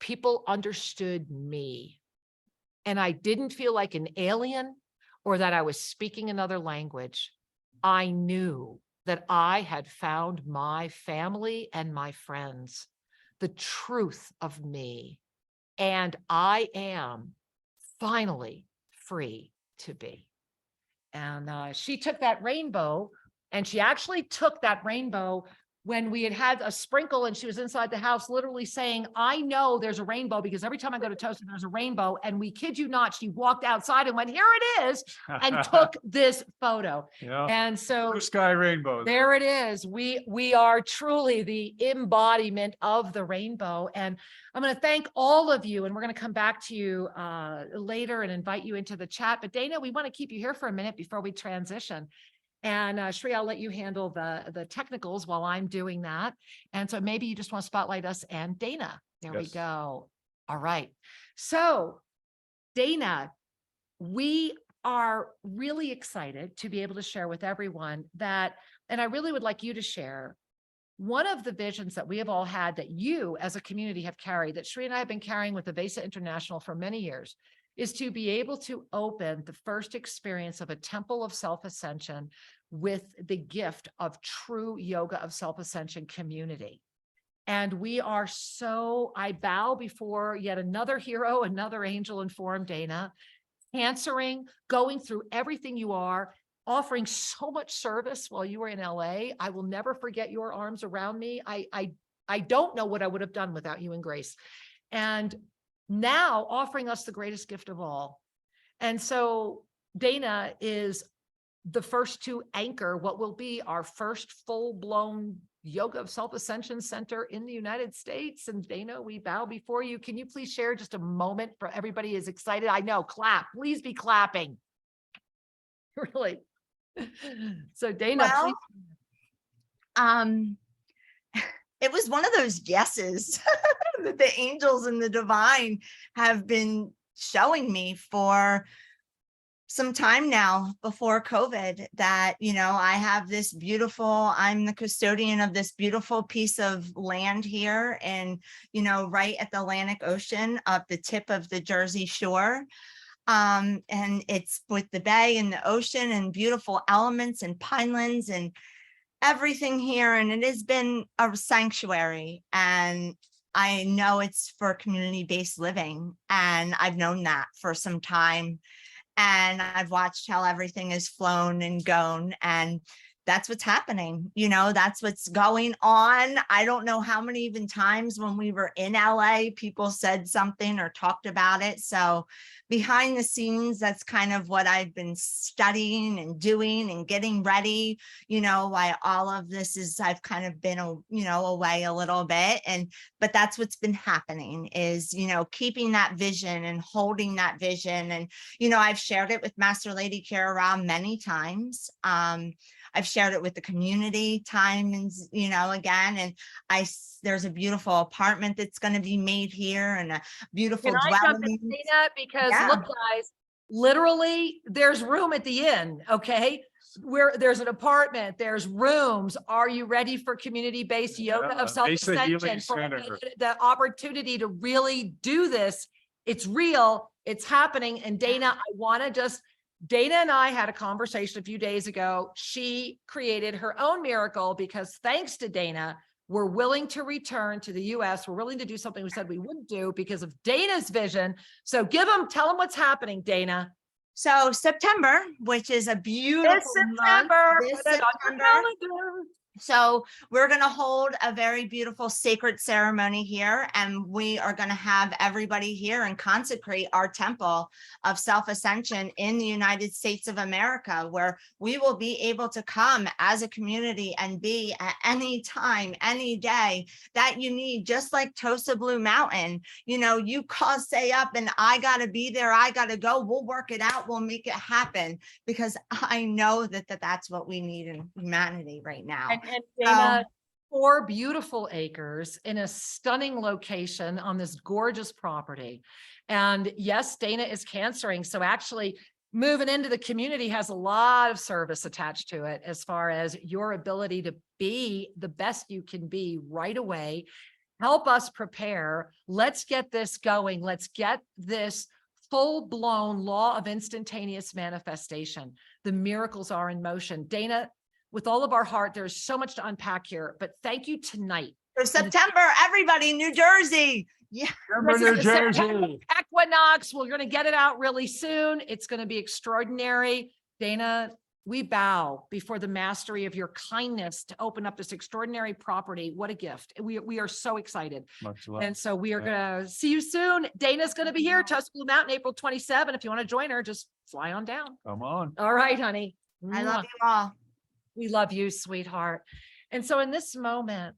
people understood me, and I didn't feel like an alien or that I was speaking another language. I knew that I had found my family and my friends, the truth of me, and I am finally free to be. And she took that rainbow, and she actually took that rainbow when we had a sprinkle and she was inside the house, literally saying, I know there's a rainbow because every time I go to Toast, there's a rainbow. And we kid you not, she walked outside and went, here it is, and took this photo. Yeah. And so Blue sky rainbows. there it is. We are truly the embodiment of the rainbow. And I'm going to thank all of you. And we're going to come back to you later and invite you into the chat. But Dana, we want to keep you here for a minute before we transition. And Shri, I'll let you handle the technicals while I'm doing that. And so maybe you just want to spotlight us and Dana. There we go. All right. So Dana, we are really excited to be able to share with everyone that, and I really would like you to share one of the visions that we have all had that you as a community have carried, that Shri and I have been carrying with Avesa International for many years, is to be able to open the first experience of a temple of self-ascension with the gift of true yoga of self-ascension community. And we are so, I bow before yet another hero, another angel in form, Dana, answering, going through everything you are, offering so much service while you were in LA. I will never forget your arms around me. I don't know what I would have done without you and Grace. And now offering us the greatest gift of all. And so Dana is the first to anchor what will be our first full-blown yoga of self-ascension center in the United States. And Dana, we bow before you. Can you please share just a moment for everybody is excited? I know, clap, please be clapping. Really. So Dana, Well, please. It was one of those yeses that the angels and the divine have been showing me for some time now before COVID, that, you know, I have this beautiful, I'm the custodian of this beautiful piece of land here and, you know, right at the Atlantic Ocean up the tip of the Jersey Shore. And it's with the bay and the ocean and beautiful elements and pinelands and everything here. And it has been a sanctuary. And I know it's for community-based living. And I've known that for some time. And I've watched how everything has flown and gone, and that's what's happening. You know, that's what's going on. I don't know how many even times when we were in LA, people said something or talked about it. So behind the scenes, that's kind of what I've been studying and doing and getting ready, you know, why all of this is, I've kind of been, you know, away a little bit. But that's what's been happening is, you know, keeping that vision and holding that vision. And, you know, I've shared it with Master Lady Kara Rao many times. I've shared it with the community time and, you know, again, and there's a beautiful apartment that's going to be made here and a beautiful dwelling. Can I jump in, Dana? Because look, guys, literally there's room at the inn. Okay. Where there's an apartment, there's rooms. Are you ready for community-based yoga of self-ascension? For the opportunity to really do this. It's real. It's happening. And Dana, I want to just, Dana and I had a conversation a few days ago. She created her own miracle because thanks to Dana, we're willing to return to the US. We're willing to do something we said we wouldn't do because of Dana's vision. So tell them what's happening, Dana. So September, which is a beautiful month, this September. So we're going to hold a very beautiful sacred ceremony here, and we are going to have everybody here and consecrate our temple of self-ascension in the United States of America, where we will be able to come as a community and be at any time, any day that you need, just like Tosa Blue Mountain. You know, you say up and I got to be there. I got to go. We'll work it out. We'll make it happen, because I know that that's what we need in humanity right now. And Dana, 4 beautiful acres in a stunning location on this gorgeous property. And yes, Dana is cancering. So actually moving into the community has a lot of service attached to it as far as your ability to be the best you can be right away. Help us prepare. Let's get this going. Let's get this full-blown law of instantaneous manifestation. The miracles are in motion. Dana, with all of our heart, there's so much to unpack here, but thank you tonight. For September, everybody, New Jersey. Yeah. New Jersey. Equinox. We're going to get it out really soon. It's going to be extraordinary. Dana, We bow before the mastery of your kindness to open up this extraordinary property. What a gift. We are so excited. Much love. And so we are Yeah. going to see you soon. Dana's going to be here, Tuscaloosa Mountain, April 27. If you want to join her, just fly on down. Come on. All right, honey. I love Mwah. you all. We love you, sweetheart. And so in this moment,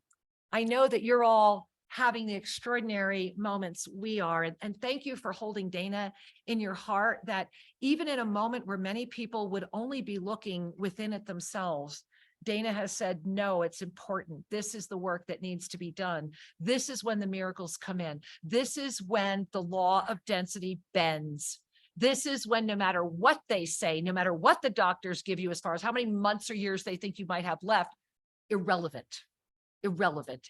I know that you're all having the extraordinary moments we are. And thank you for holding Dana in your heart, that even in a moment where many people would only be looking within it themselves, Dana has said, no, it's important. This is the work that needs to be done. This is when the miracles come in. This is when the law of density bends. This is when no matter what they say, no matter what the doctors give you as far as how many months or years they think you might have left, irrelevant.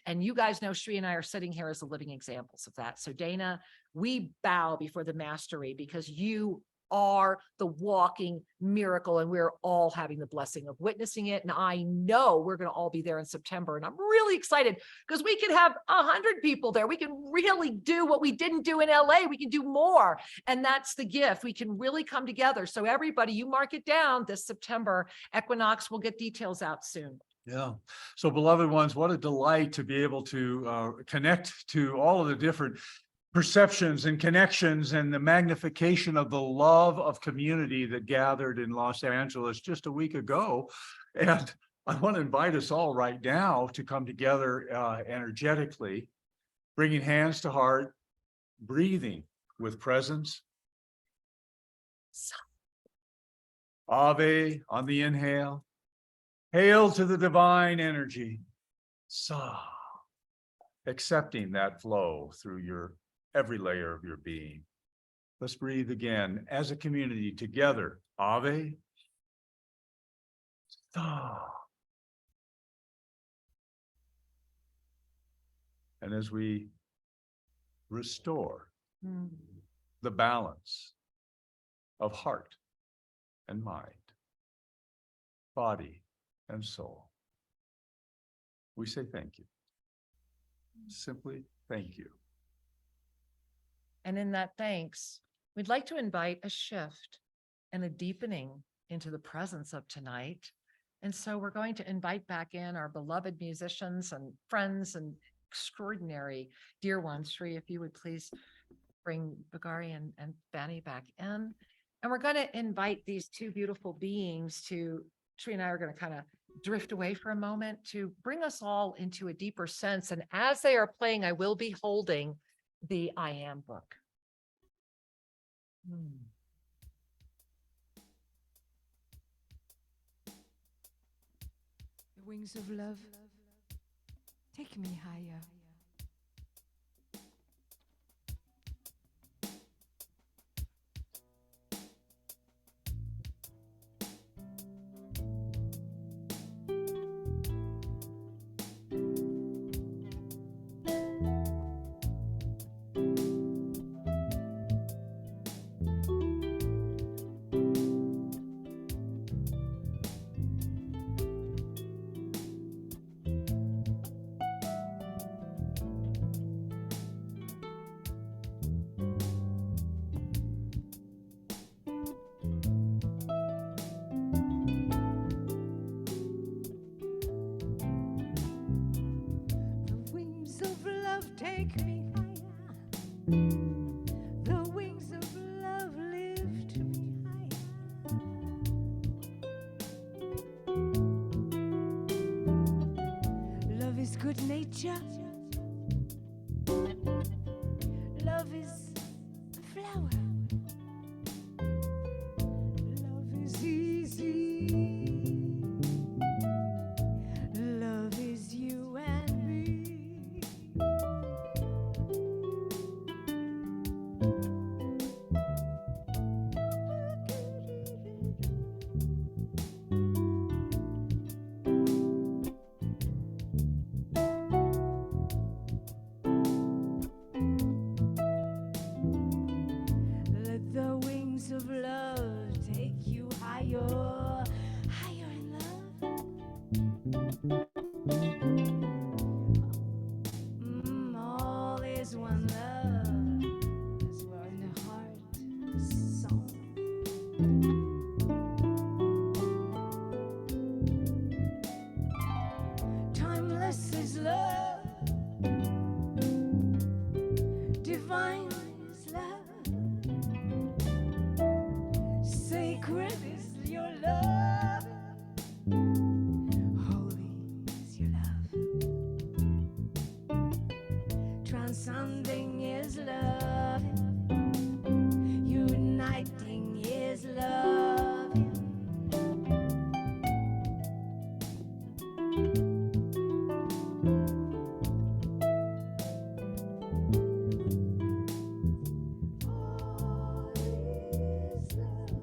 And you guys know Shri and I are sitting here as the living examples of that. So Dana, we bow before the mastery because you are the walking miracle, and we're all having the blessing of witnessing it. And I know we're going to all be there in September, and I'm really excited because we can have 100 people there. We can really do what we didn't do in LA. We can do more. And that's the gift. We can really come together. So everybody, you mark it down this September equinox. We'll get details out soon. Yeah. So beloved ones, what a delight to be able to connect to all of the different perceptions and connections and the magnification of the love of community that gathered in Los Angeles just a week ago. And I want to invite us all right now to come together energetically, bringing hands to heart, breathing with presence. Ave on the inhale. Hail to the divine energy. Sa. Accepting that flow through your every layer of your being. Let's breathe again as a community together. Ave. Sa. And as we restore the balance of heart and mind, body and soul, we say thank you. Simply thank you. And in that thanks, we'd like to invite a shift and a deepening into the presence of tonight. And so we're going to invite back in our beloved musicians and friends and extraordinary dear ones. Shri, if you would please bring Bagari and Fanny back in. And we're going to invite these two beautiful beings to, Shri and I are going to kind of drift away for a moment to bring us all into a deeper sense. And as they are playing, I will be holding the I Am book. The wings of love, take me higher. Take me higher. The wings of love lift me higher. Love is good nature. Love is a flower. Love is easy. Love is you and me. sacred is your love. Holy is your love. Transcending is love. Uniting is love.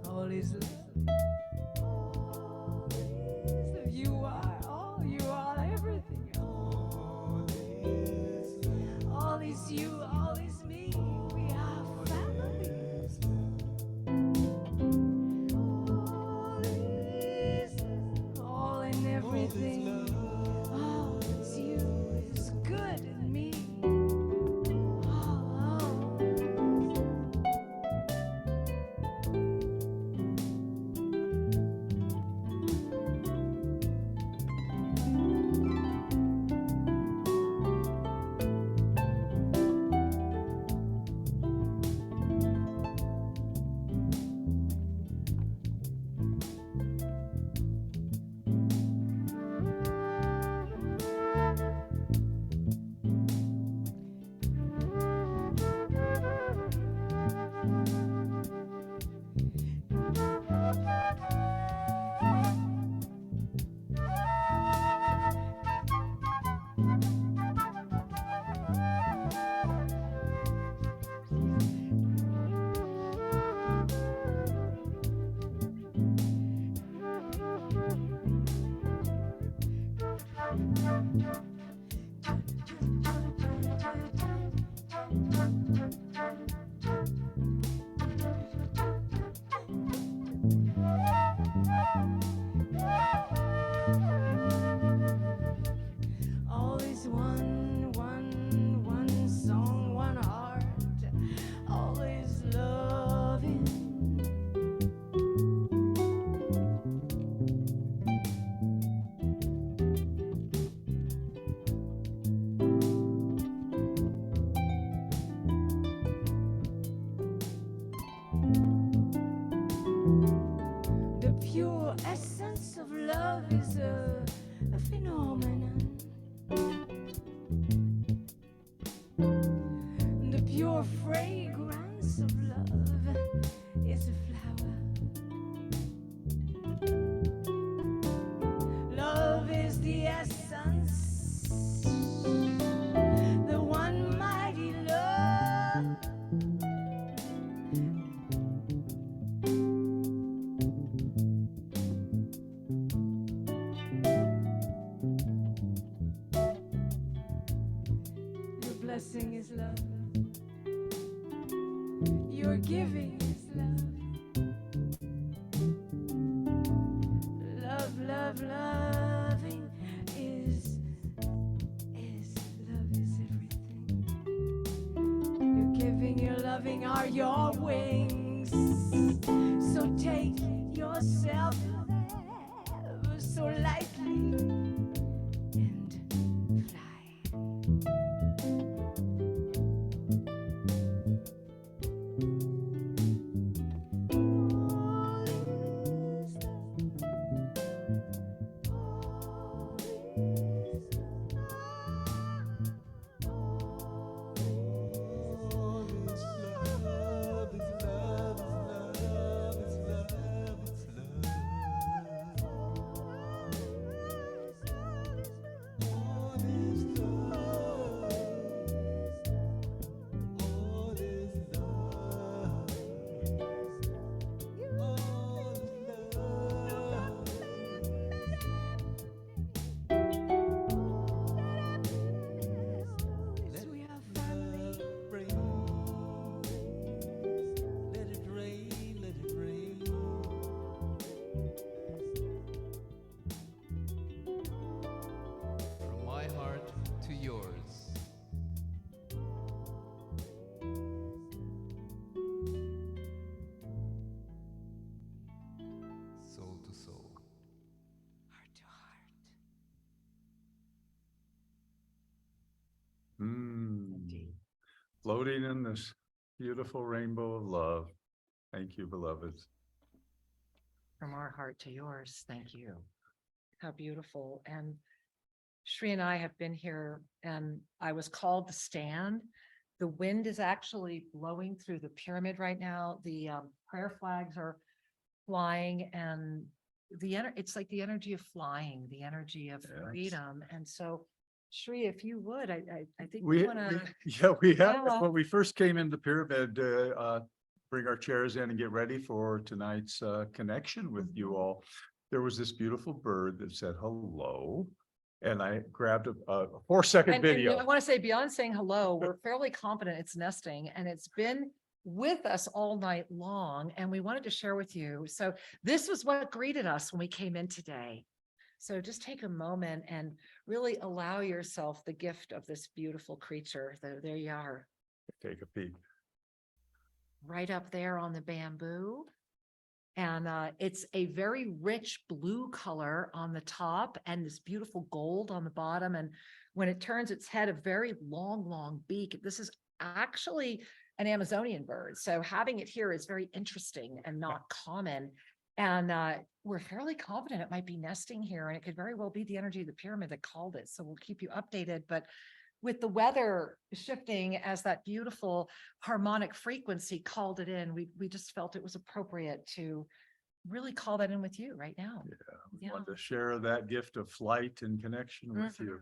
All is love. You are all, you are everything. All is you, all is me. We are family. All and everything. All is you is good in me. All. All is one, one song, one heart. All is loving. The pure essence of love is a phenomenon. The pure fragrance of love is a flower. Love is the essence, the one mighty love. Your blessing is love. Your giving is love. Love, love, loving is love is everything. Your giving, your loving are your wings. So take yourself ever so lightly and fly. Floating in this beautiful rainbow of love. Thank you, beloveds. From our heart to yours, thank you. How beautiful. And Shri and I have been here, and I was called to stand. The wind is actually blowing through the pyramid right now. The prayer flags are flying, and it's like the energy of flying, the energy of Yes. freedom. And so, Shri, if you would, I think We, we want to. we had, Yeah. when we first came in the pyramid, bring our chairs in and get ready for tonight's connection with you all. There was this beautiful bird that said hello. And I grabbed a 4-second And video. I want to say, beyond saying hello, we're fairly confident it's nesting, and it's been with us all night long, and we wanted to share with you. So this was what greeted us when we came in today. So just take a moment and really allow yourself the gift of this beautiful creature. There you are, Take a peek. right up there on the bamboo. And it's a very rich blue color on the top and this beautiful gold on the bottom. And when it turns its head, a very long beak. This is actually an Amazonian bird. So having it here is very interesting and not common. And we're fairly confident it might be nesting here, and it could very well be the energy of the pyramid that called it. So we'll keep you updated. But with the weather shifting as that beautiful harmonic frequency called it in, we just felt it was appropriate to really call that in with you right now. Yeah, wanted to share that gift of flight and connection with you.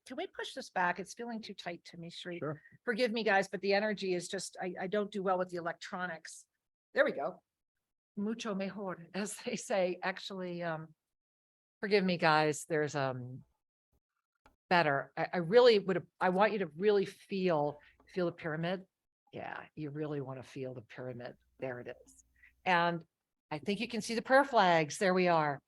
Can we push this back? It's feeling too tight to me, Shri. Sure. Forgive me, guys, but the energy is just, I don't do well with the electronics. There we go. Mucho mejor, as they say. Actually, forgive me, guys. There's better. I really would. I want you to really feel the pyramid. Yeah, you really want to feel the pyramid. There it is. And I think you can see the prayer flags. There we are.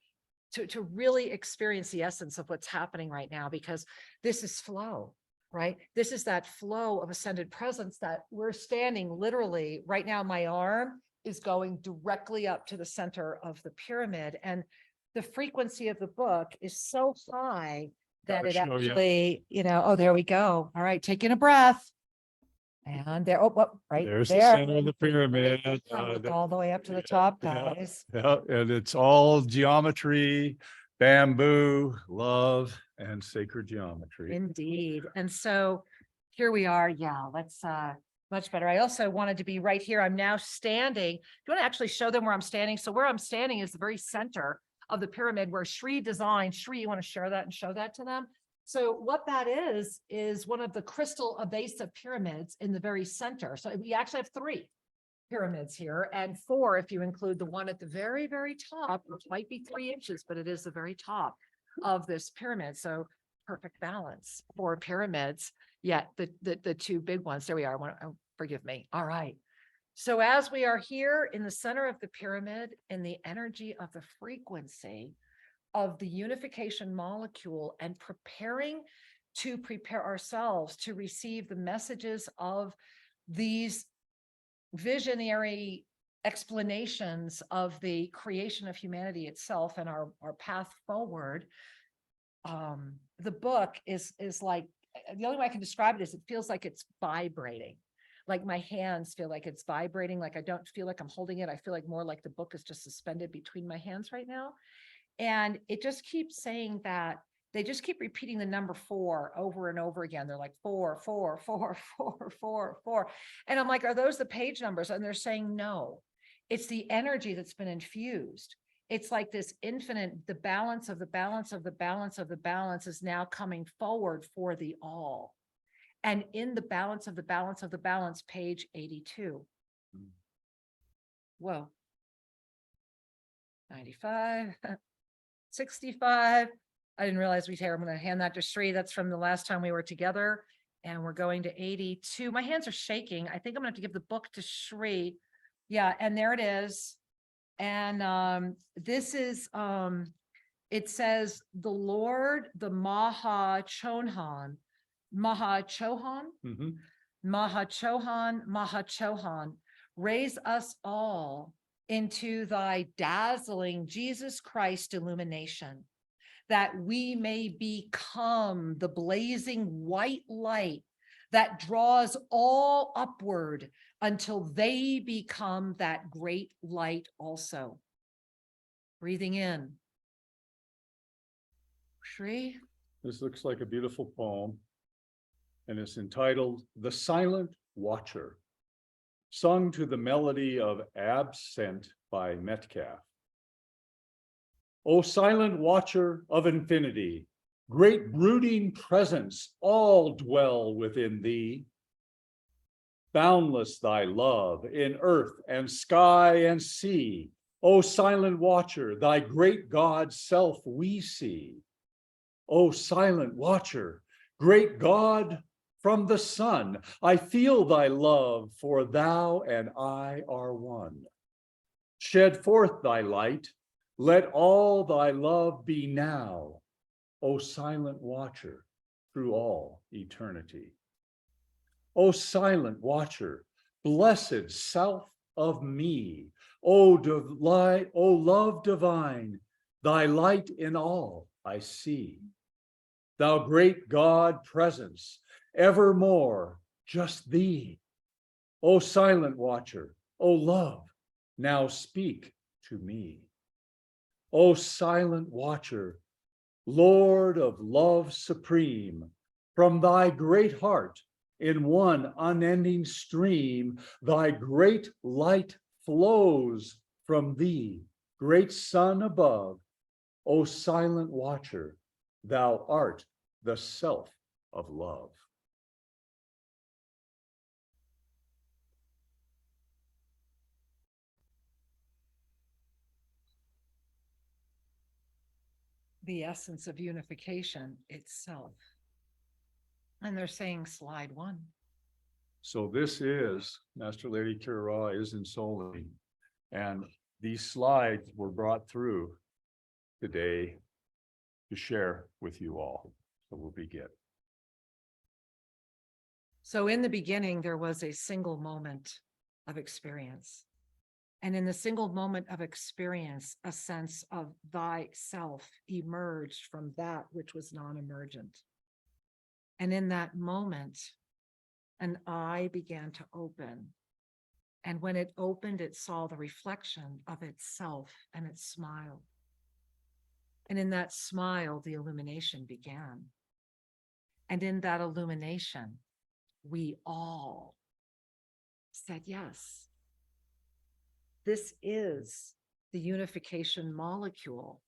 To really experience the essence of what's happening right now, because this is flow, right? This is that flow of ascended presence that we're standing literally right now. My arm is going directly up to the center of the pyramid, and the frequency of the book is so high that it actually, oh, there we go. All right, taking a breath. And there, right There's there. the center of the pyramid. All the way up to the top, guys. Yeah, and it's all geometry, bamboo, love, and sacred geometry. Indeed. And so here we are. Yeah, let's much better. I also wanted to be right here. I'm now standing. Do you want to actually show them where I'm standing? So where I'm standing is the very center of the pyramid where Shri designed. Shri, you want to share that and show that to them? So what that is one of the crystal evasive pyramids in the very center. So we actually have 3 pyramids here, and 4 if you include the one at the very, very top, which might be 3 inches, but it is the very top of this pyramid. So perfect balance, 4 pyramids, yet the 2 big ones. There we are. Forgive me. All right. So as we are here in the center of the pyramid, in the energy of the frequency of the unification molecule, and preparing to prepare ourselves to receive the messages of these visionary explanations of the creation of humanity itself and our path forward. The book is like, the only way I can describe it is it feels like it's vibrating. Like my hands feel like it's vibrating. Like I don't feel like I'm holding it. I feel like more like the book is just suspended between my hands right now. And it just keeps saying that. They just keep repeating the number 4 over and over again. They're like 4, 4, 4, 4, 4, 4. And I'm like, are those the page numbers? And they're saying, no, it's the energy that's been infused. It's like this infinite, the balance of the balance of the balance of the balance is now coming forward for the all. And in the balance of the balance of the balance, page 82. Whoa. 95. 65. I didn't realize we'd here. I'm going to hand that to Shri. That's from the last time we were together. And we're going to 82. My hands are shaking. I think I'm going to have to give the book to Shri. Yeah, and there it is. And this is, it says, the Lord, the Maha Chohan, raise us all into thy dazzling Jesus Christ illumination, that we may become the blazing white light that draws all upward until they become that great light also. Breathing in. Shri. This looks like a beautiful poem, and it's entitled The Silent Watcher, sung to the melody of Absent by Metcalf. O silent watcher of infinity, great brooding presence, all dwell within thee. Boundless thy love in earth and sky and sea. O silent watcher, thy great God self we see. O silent watcher, great God from the sun, I feel thy love, for thou and I are one. Shed forth thy light, let all thy love be now, O silent watcher, through all eternity. O silent watcher, blessed self of me, O love divine, thy light in all I see. Thou great God presence, evermore just thee. O silent watcher, O love, now speak to me. O silent watcher, Lord of love supreme, from thy great heart in one unending stream, thy great light flows from thee, great sun above. O silent watcher, thou art the self of love. The essence of unification itself. And they're saying slide 1. So this is, Master Lady Kira is in Soli, and these slides were brought through today to share with you all. So we'll begin. So in the beginning, there was a single moment of experience. And in the single moment of experience, a sense of thyself emerged from that which was non-emergent. And in that moment, an eye began to open. And when it opened, it saw the reflection of itself and it smiled. And in that smile, the illumination began. And in that illumination, we all said yes. This is the unification molecule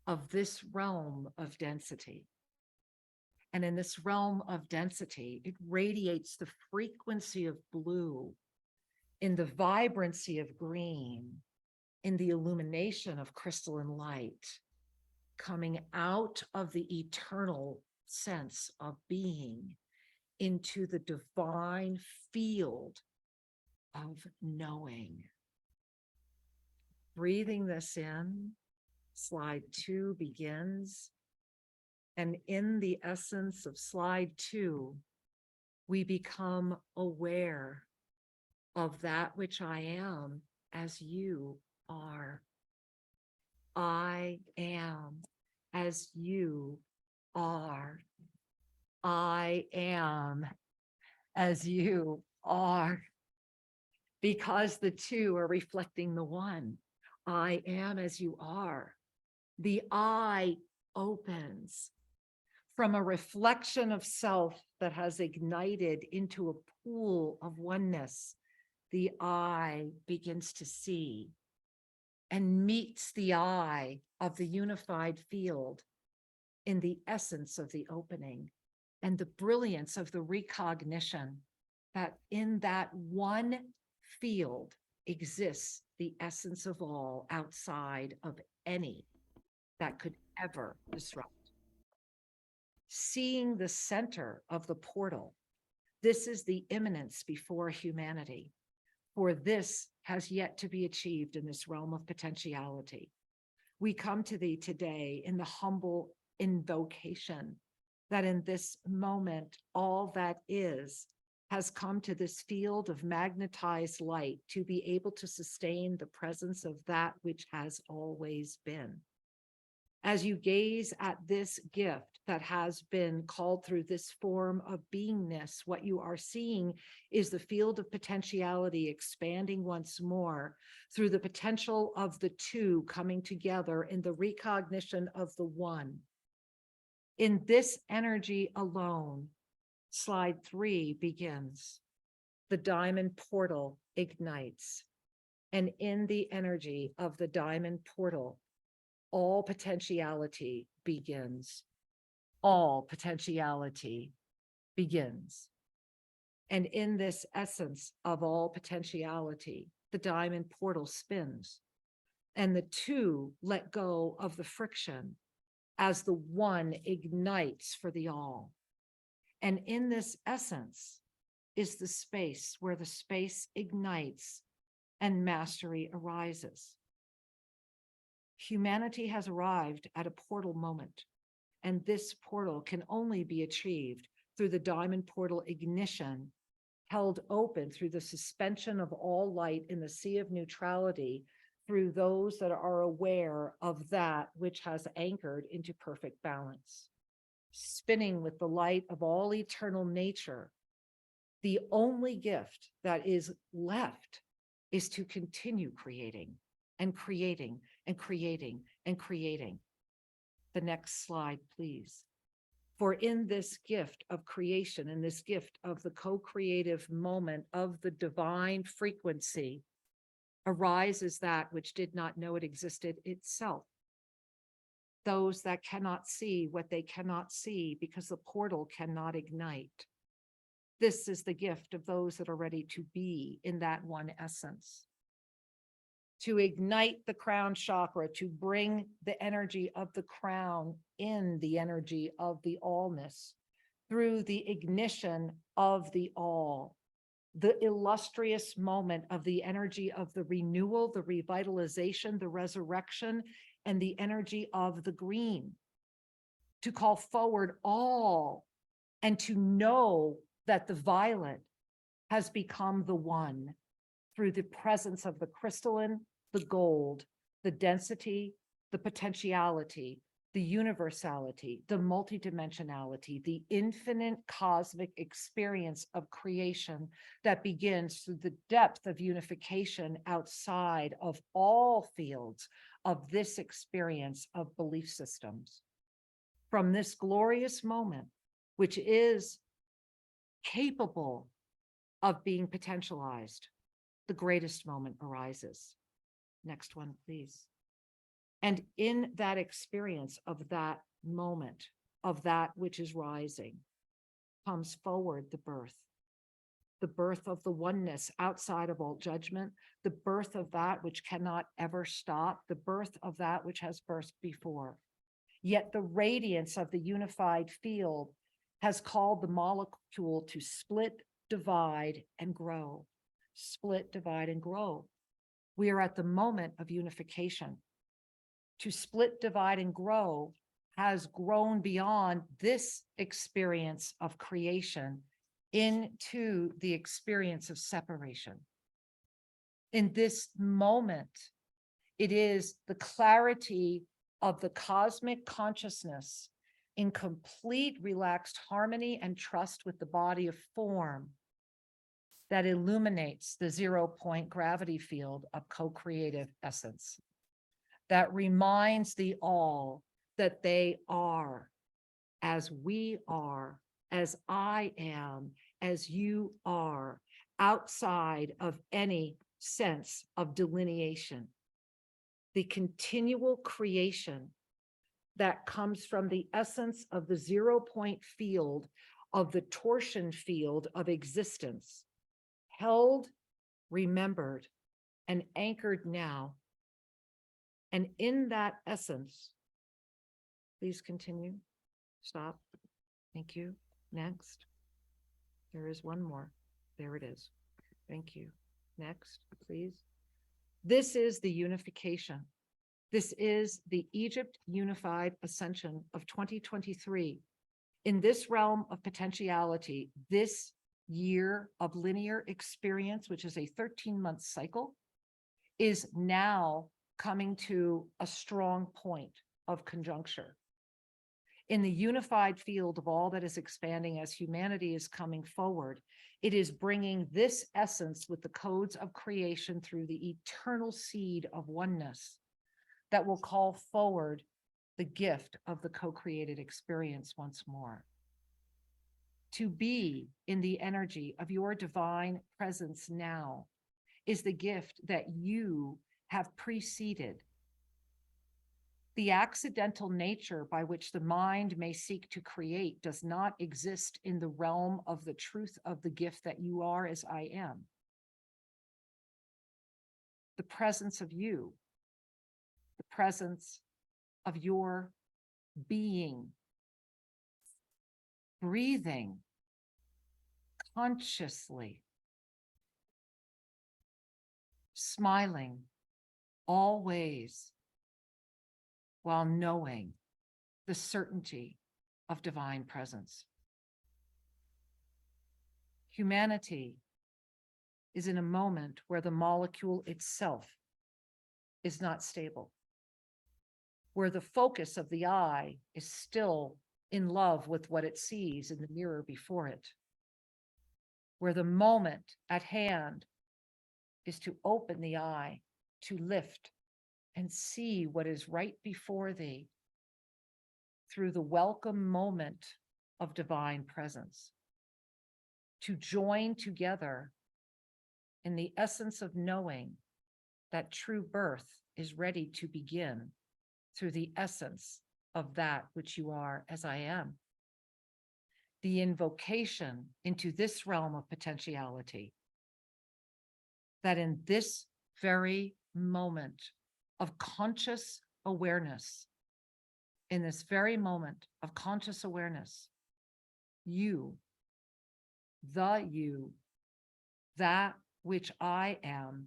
of this realm of density. And in this realm of density, it radiates the frequency of blue, in the vibrancy of green, in the illumination of crystalline light, coming out of the eternal sense of being into the divine field of knowing. Breathing this in, slide 2 begins. And in the essence of slide 2, we become aware of that which I am as you are. I am as you are. I am as you are. Because the two are reflecting the one. I am as you are. The I opens from a reflection of self that has ignited into a pool of oneness. The I begins to see and meets the I of the unified field in the essence of the opening and the brilliance of the recognition that in that one field exists the essence of all outside of any that could ever disrupt. Seeing the center of the portal, this is the imminence before humanity, for this has yet to be achieved in this realm of potentiality. We come to thee today in the humble invocation that in this moment, all that is has come to this field of magnetized light to be able to sustain the presence of that which has always been. As you gaze at this gift that has been called through this form of beingness, what you are seeing is the field of potentiality expanding once more through the potential of the two coming together in the recognition of the one. In this energy alone, slide 3 begins. The diamond portal ignites. And in the energy of the diamond portal, all potentiality begins. All potentiality begins. And in this essence of all potentiality, the diamond portal spins. And the two let go of the friction as the one ignites for the all. And in this essence is the space where the space ignites and mastery arises. Humanity has arrived at a portal moment, and this portal can only be achieved through the diamond portal ignition, held open through the suspension of all light in the Sea of Neutrality, through those that are aware of that which has anchored into perfect balance. Spinning with the light of all eternal nature, the only gift that is left is to continue creating and creating and creating and creating. The next slide, please. For in this gift of creation, in this gift of the co-creative moment of the divine frequency, arises that which did not know it existed itself. Those that cannot see what they cannot see because the portal cannot ignite. This is the gift of those that are ready to be in that one essence. To ignite the crown chakra, to bring the energy of the crown in the energy of the allness, through the ignition of the all, the illustrious moment of the energy of the renewal, the revitalization, the resurrection, and the energy of the green, to call forward all and to know that the violet has become the one through the presence of the crystalline, the gold, the density, the potentiality, the universality, the multidimensionality, the infinite cosmic experience of creation that begins through the depth of unification outside of all fields of this experience of belief systems. From this glorious moment, which is capable of being potentialized, the greatest moment arises. Next one, please. And in that experience of that moment, of that which is rising, comes forward the birth of the oneness outside of all judgment, the birth of that which cannot ever stop, the birth of that which has burst before. Yet the radiance of the unified field has called the molecule to split, divide, and grow. Split, divide, and grow. We are at the moment of unification. To split, divide, and grow has grown beyond this experience of creation into the experience of separation. In this moment, it is the clarity of the cosmic consciousness in complete relaxed harmony and trust with the body of form that illuminates the 0-point gravity field of co-creative essence, that reminds the all that they are, as we are, as I am, as you are, outside of any sense of delineation. The continual creation that comes from the essence of the 0-point field of the torsion field of existence, held, remembered, and anchored now. And in that essence, please continue. Stop. Thank you. Next. There is one more. There it is. Thank you. Next, please. This is the unification. This is the Egypt Unified Ascension of 2023. In this realm of potentiality, this year of linear experience, which is a 13-month cycle, is now coming to a strong point. of conjuncture. In the unified field of all that is expanding as humanity is coming forward, it is bringing this essence with the codes of creation through the eternal seed of oneness that will call forward the gift of the co-created experience once more. To be in the energy of your divine presence now is the gift that you have preceded. The accidental nature by which the mind may seek to create does not exist in the realm of the truth of the gift that you are as I am. The presence of you, the presence of your being, breathing consciously, smiling always, while knowing the certainty of divine presence. Humanity is in a moment where the molecule itself is not stable, where the focus of the eye is still in love with what it sees in the mirror before it, where the moment at hand is to open the eye, to lift and see what is right before thee through the welcome moment of divine presence, to join together in the essence of knowing that true birth is ready to begin through the essence of that which you are as I am. The invocation into this realm of potentiality, that in this very moment of conscious awareness, in this very moment of conscious awareness, you, that which I am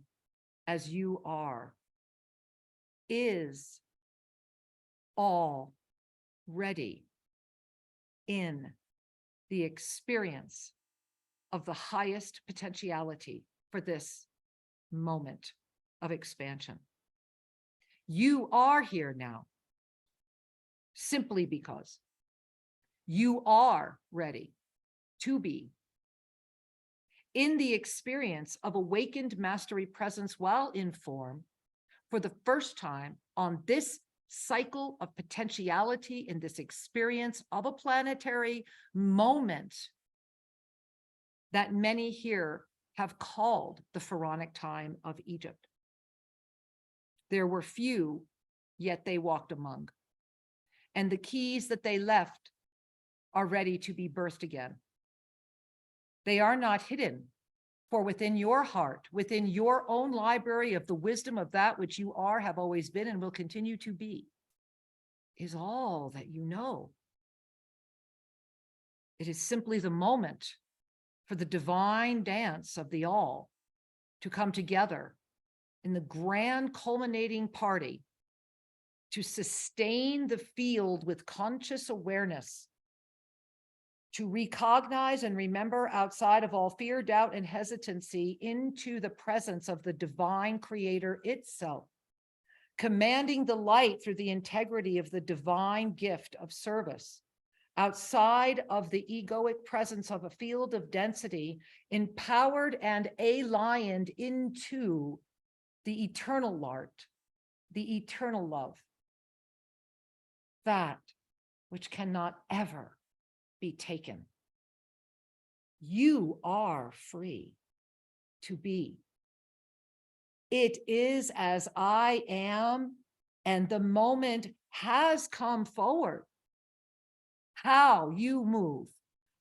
as you are, is already in the experience of the highest potentiality for this moment of expansion. You are here now simply because you are ready to be in the experience of awakened mastery presence while in form for the first time on this cycle of potentiality, in this experience of a planetary moment that many here have called the pharaonic time of Egypt. There were few, yet they walked among. And the keys that they left are ready to be birthed again. They are not hidden, for within your heart, within your own library of the wisdom of that which you are, have always been, and will continue to be, is all that you know. It is simply the moment for the divine dance of the all to come together in the grand culminating party to sustain the field with conscious awareness, to recognize and remember outside of all fear, doubt, and hesitancy into the presence of the divine creator itself, commanding the light through the integrity of the divine gift of service, outside of the egoic presence of a field of density, empowered and alioned into the eternal art, the eternal love, that which cannot ever be taken. You are free to be. It is as I am, and the moment has come forward. How you move,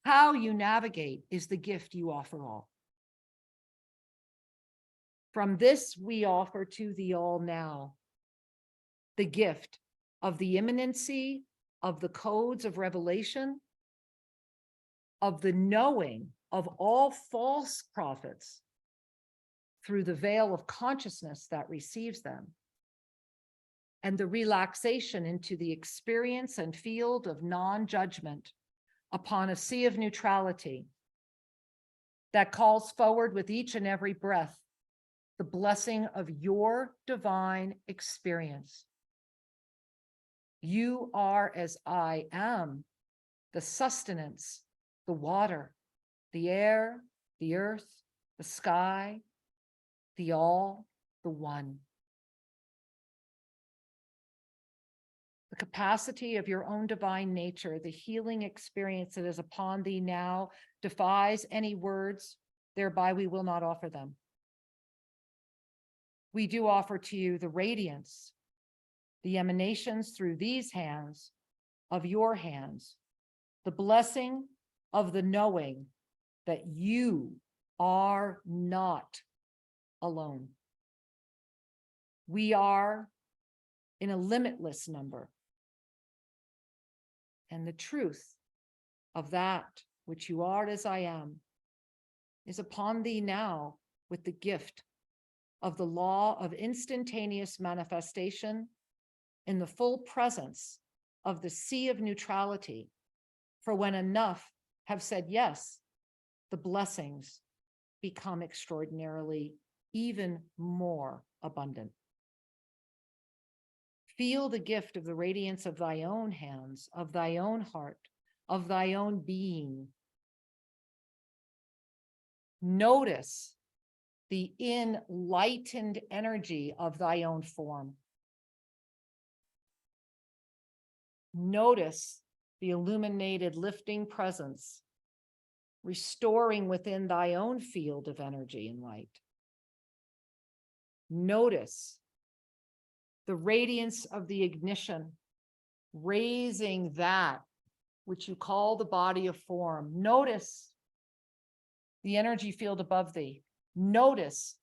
how you navigate is the gift you offer all. From this, we offer to the all now the gift of the imminency of the codes of revelation, of the knowing of all false prophets through the veil of consciousness that receives them, and the relaxation into the experience and field of non-judgment upon a sea of neutrality that calls forward with each and every breath the blessing of your divine experience. You are as I am, the sustenance, the water, the air, the earth, the sky, the all, the one. The capacity of your own divine nature, the healing experience that is upon thee now defies any words, thereby we will not offer them. We do offer to you the radiance, the emanations through these hands, of your hands, the blessing of the knowing that you are not alone. We are in a limitless number. And the truth of that which you are as I am is upon thee now with the gift of the law of instantaneous manifestation in the full presence of the Sea of Neutrality. For when enough have said yes, the blessings become extraordinarily even more abundant. Feel the gift of the radiance of thy own hands, of thy own heart, of thy own being. Notice the enlightened energy of thy own form. Notice the illuminated, lifting presence, restoring within thy own field of energy and light. Notice the radiance of the ignition, raising that which you call the body of form. Notice the energy field above thee. Notice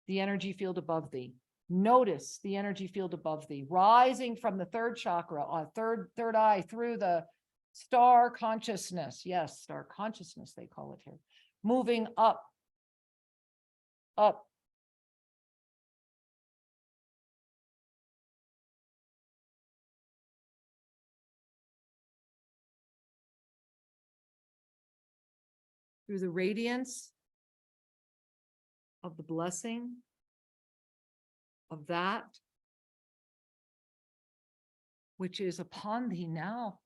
the energy field above thee. Notice the energy field above thee, rising from the third chakra, third eye, through the star consciousness. Yes, star consciousness, they call it here. Moving up, up. Through the radiance of the blessing of that which is upon thee now,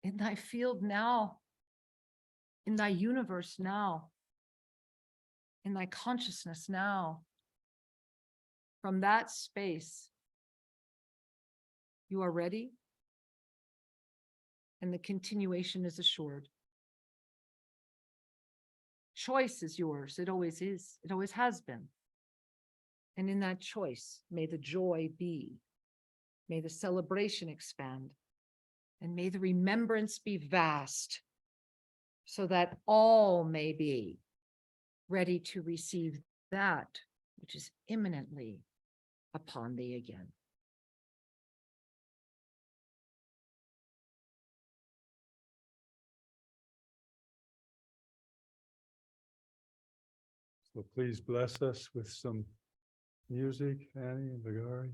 in thy field now, in thy universe now, in thy consciousness now. From that space, you are ready, and the continuation is assured. Choice is yours. It always is. It always has been. And in that choice, may the joy be. May the celebration expand. And may the remembrance be vast, so that all may be ready to receive that which is imminently upon thee again. So please bless us with some music, Annie and Vigari.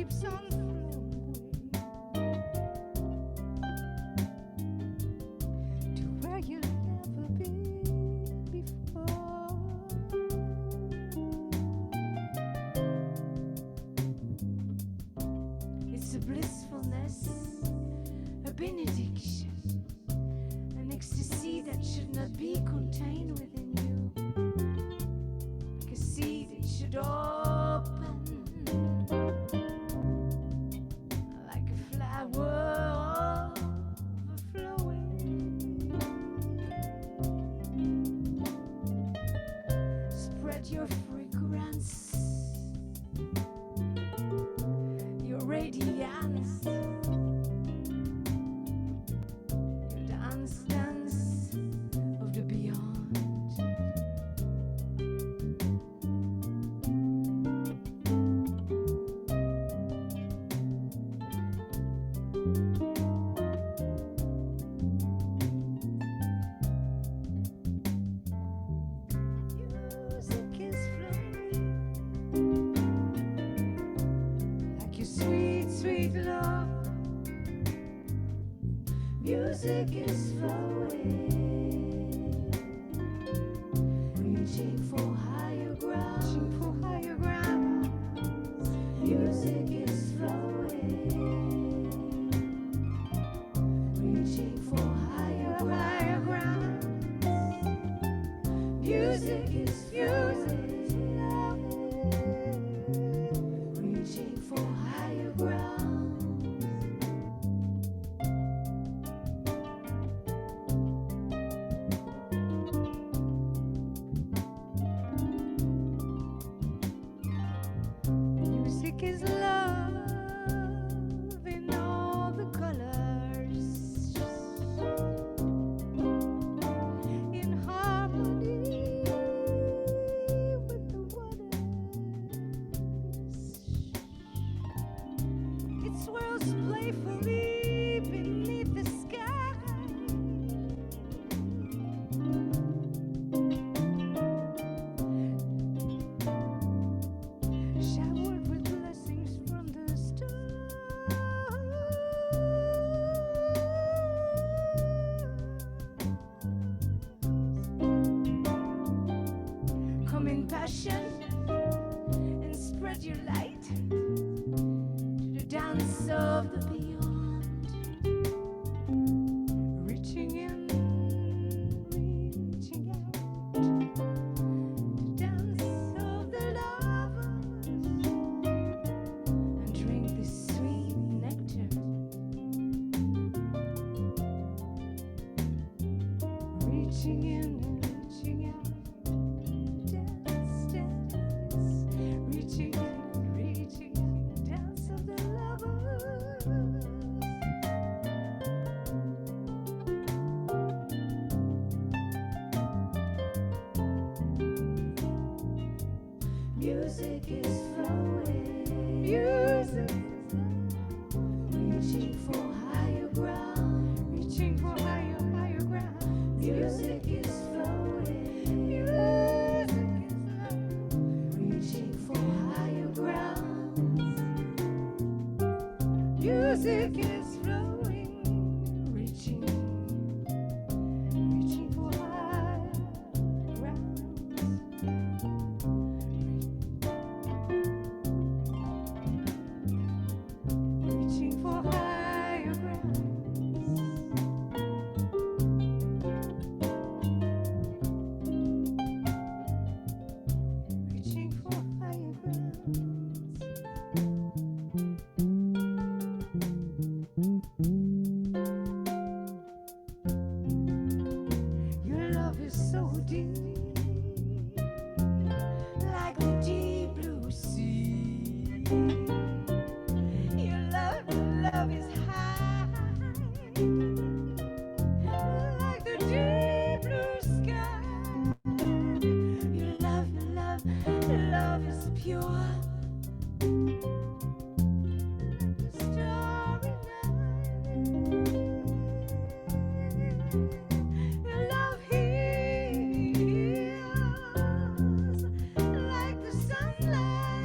keeps on flowing to where you've never been before. It's a blissfulness, a benediction, an ecstasy that should not be contained within you, like a seed it should open, like a flower overflowing. Spread your fragrance, your radiance, your dance of the beyond. Music is flowing like your sweet, sweet love. Music is flowing, reaching for higher ground, Music is flowing, reaching for higher ground. Music is flowing, reaching for higher ground. Music is love in all the colors, in harmony with the waters. It swirls playfully beneath the sky. Showered with blessings from the stars. Come in passion and spread your light to the dance of the beyond. Reaching in, reaching out, the dance of the lovers, and drink the sweet nectar. Reaching in and reaching out, dance, dance, reaching in and reaching out, dance of the lovers. Music is flowing, music is reaching for higher ground, reaching for higher ground. Music is flowing, music is reaching for higher ground. Music is flowing, reaching for higher ground. Reaching for higher ground. Reaching for higher ground. Your love is so deep, like the deep blue sea. Your love is high, like the deep blue sky. Your love is pure, like the starry night. Your love heals like the sunlight.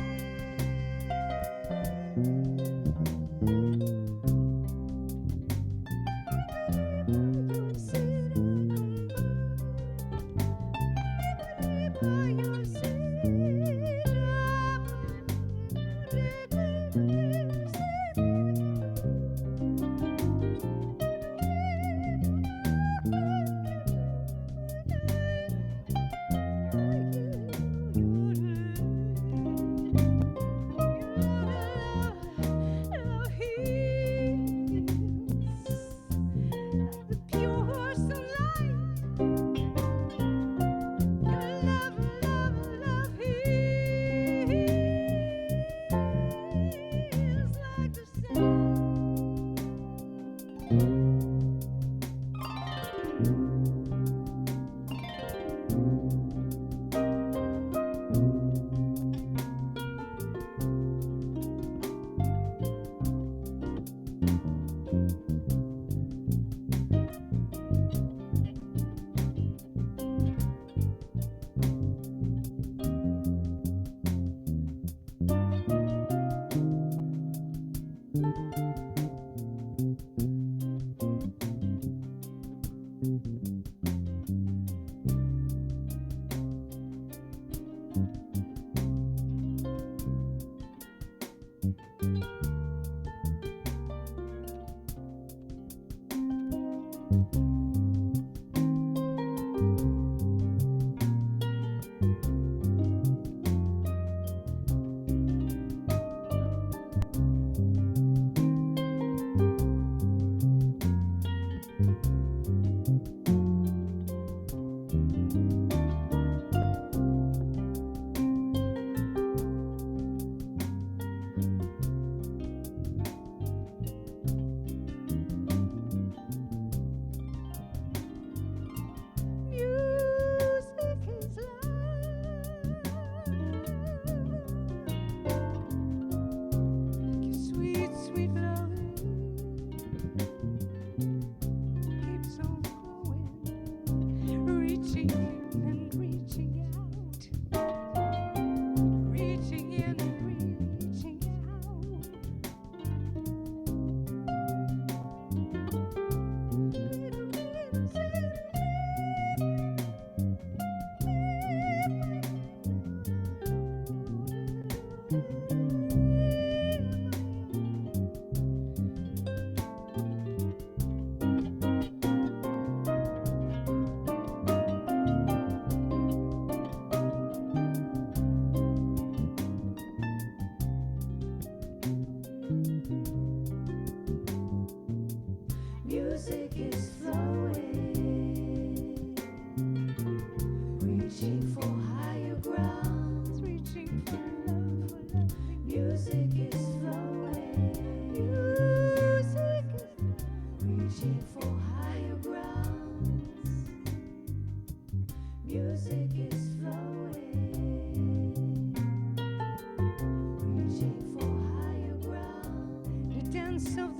dance of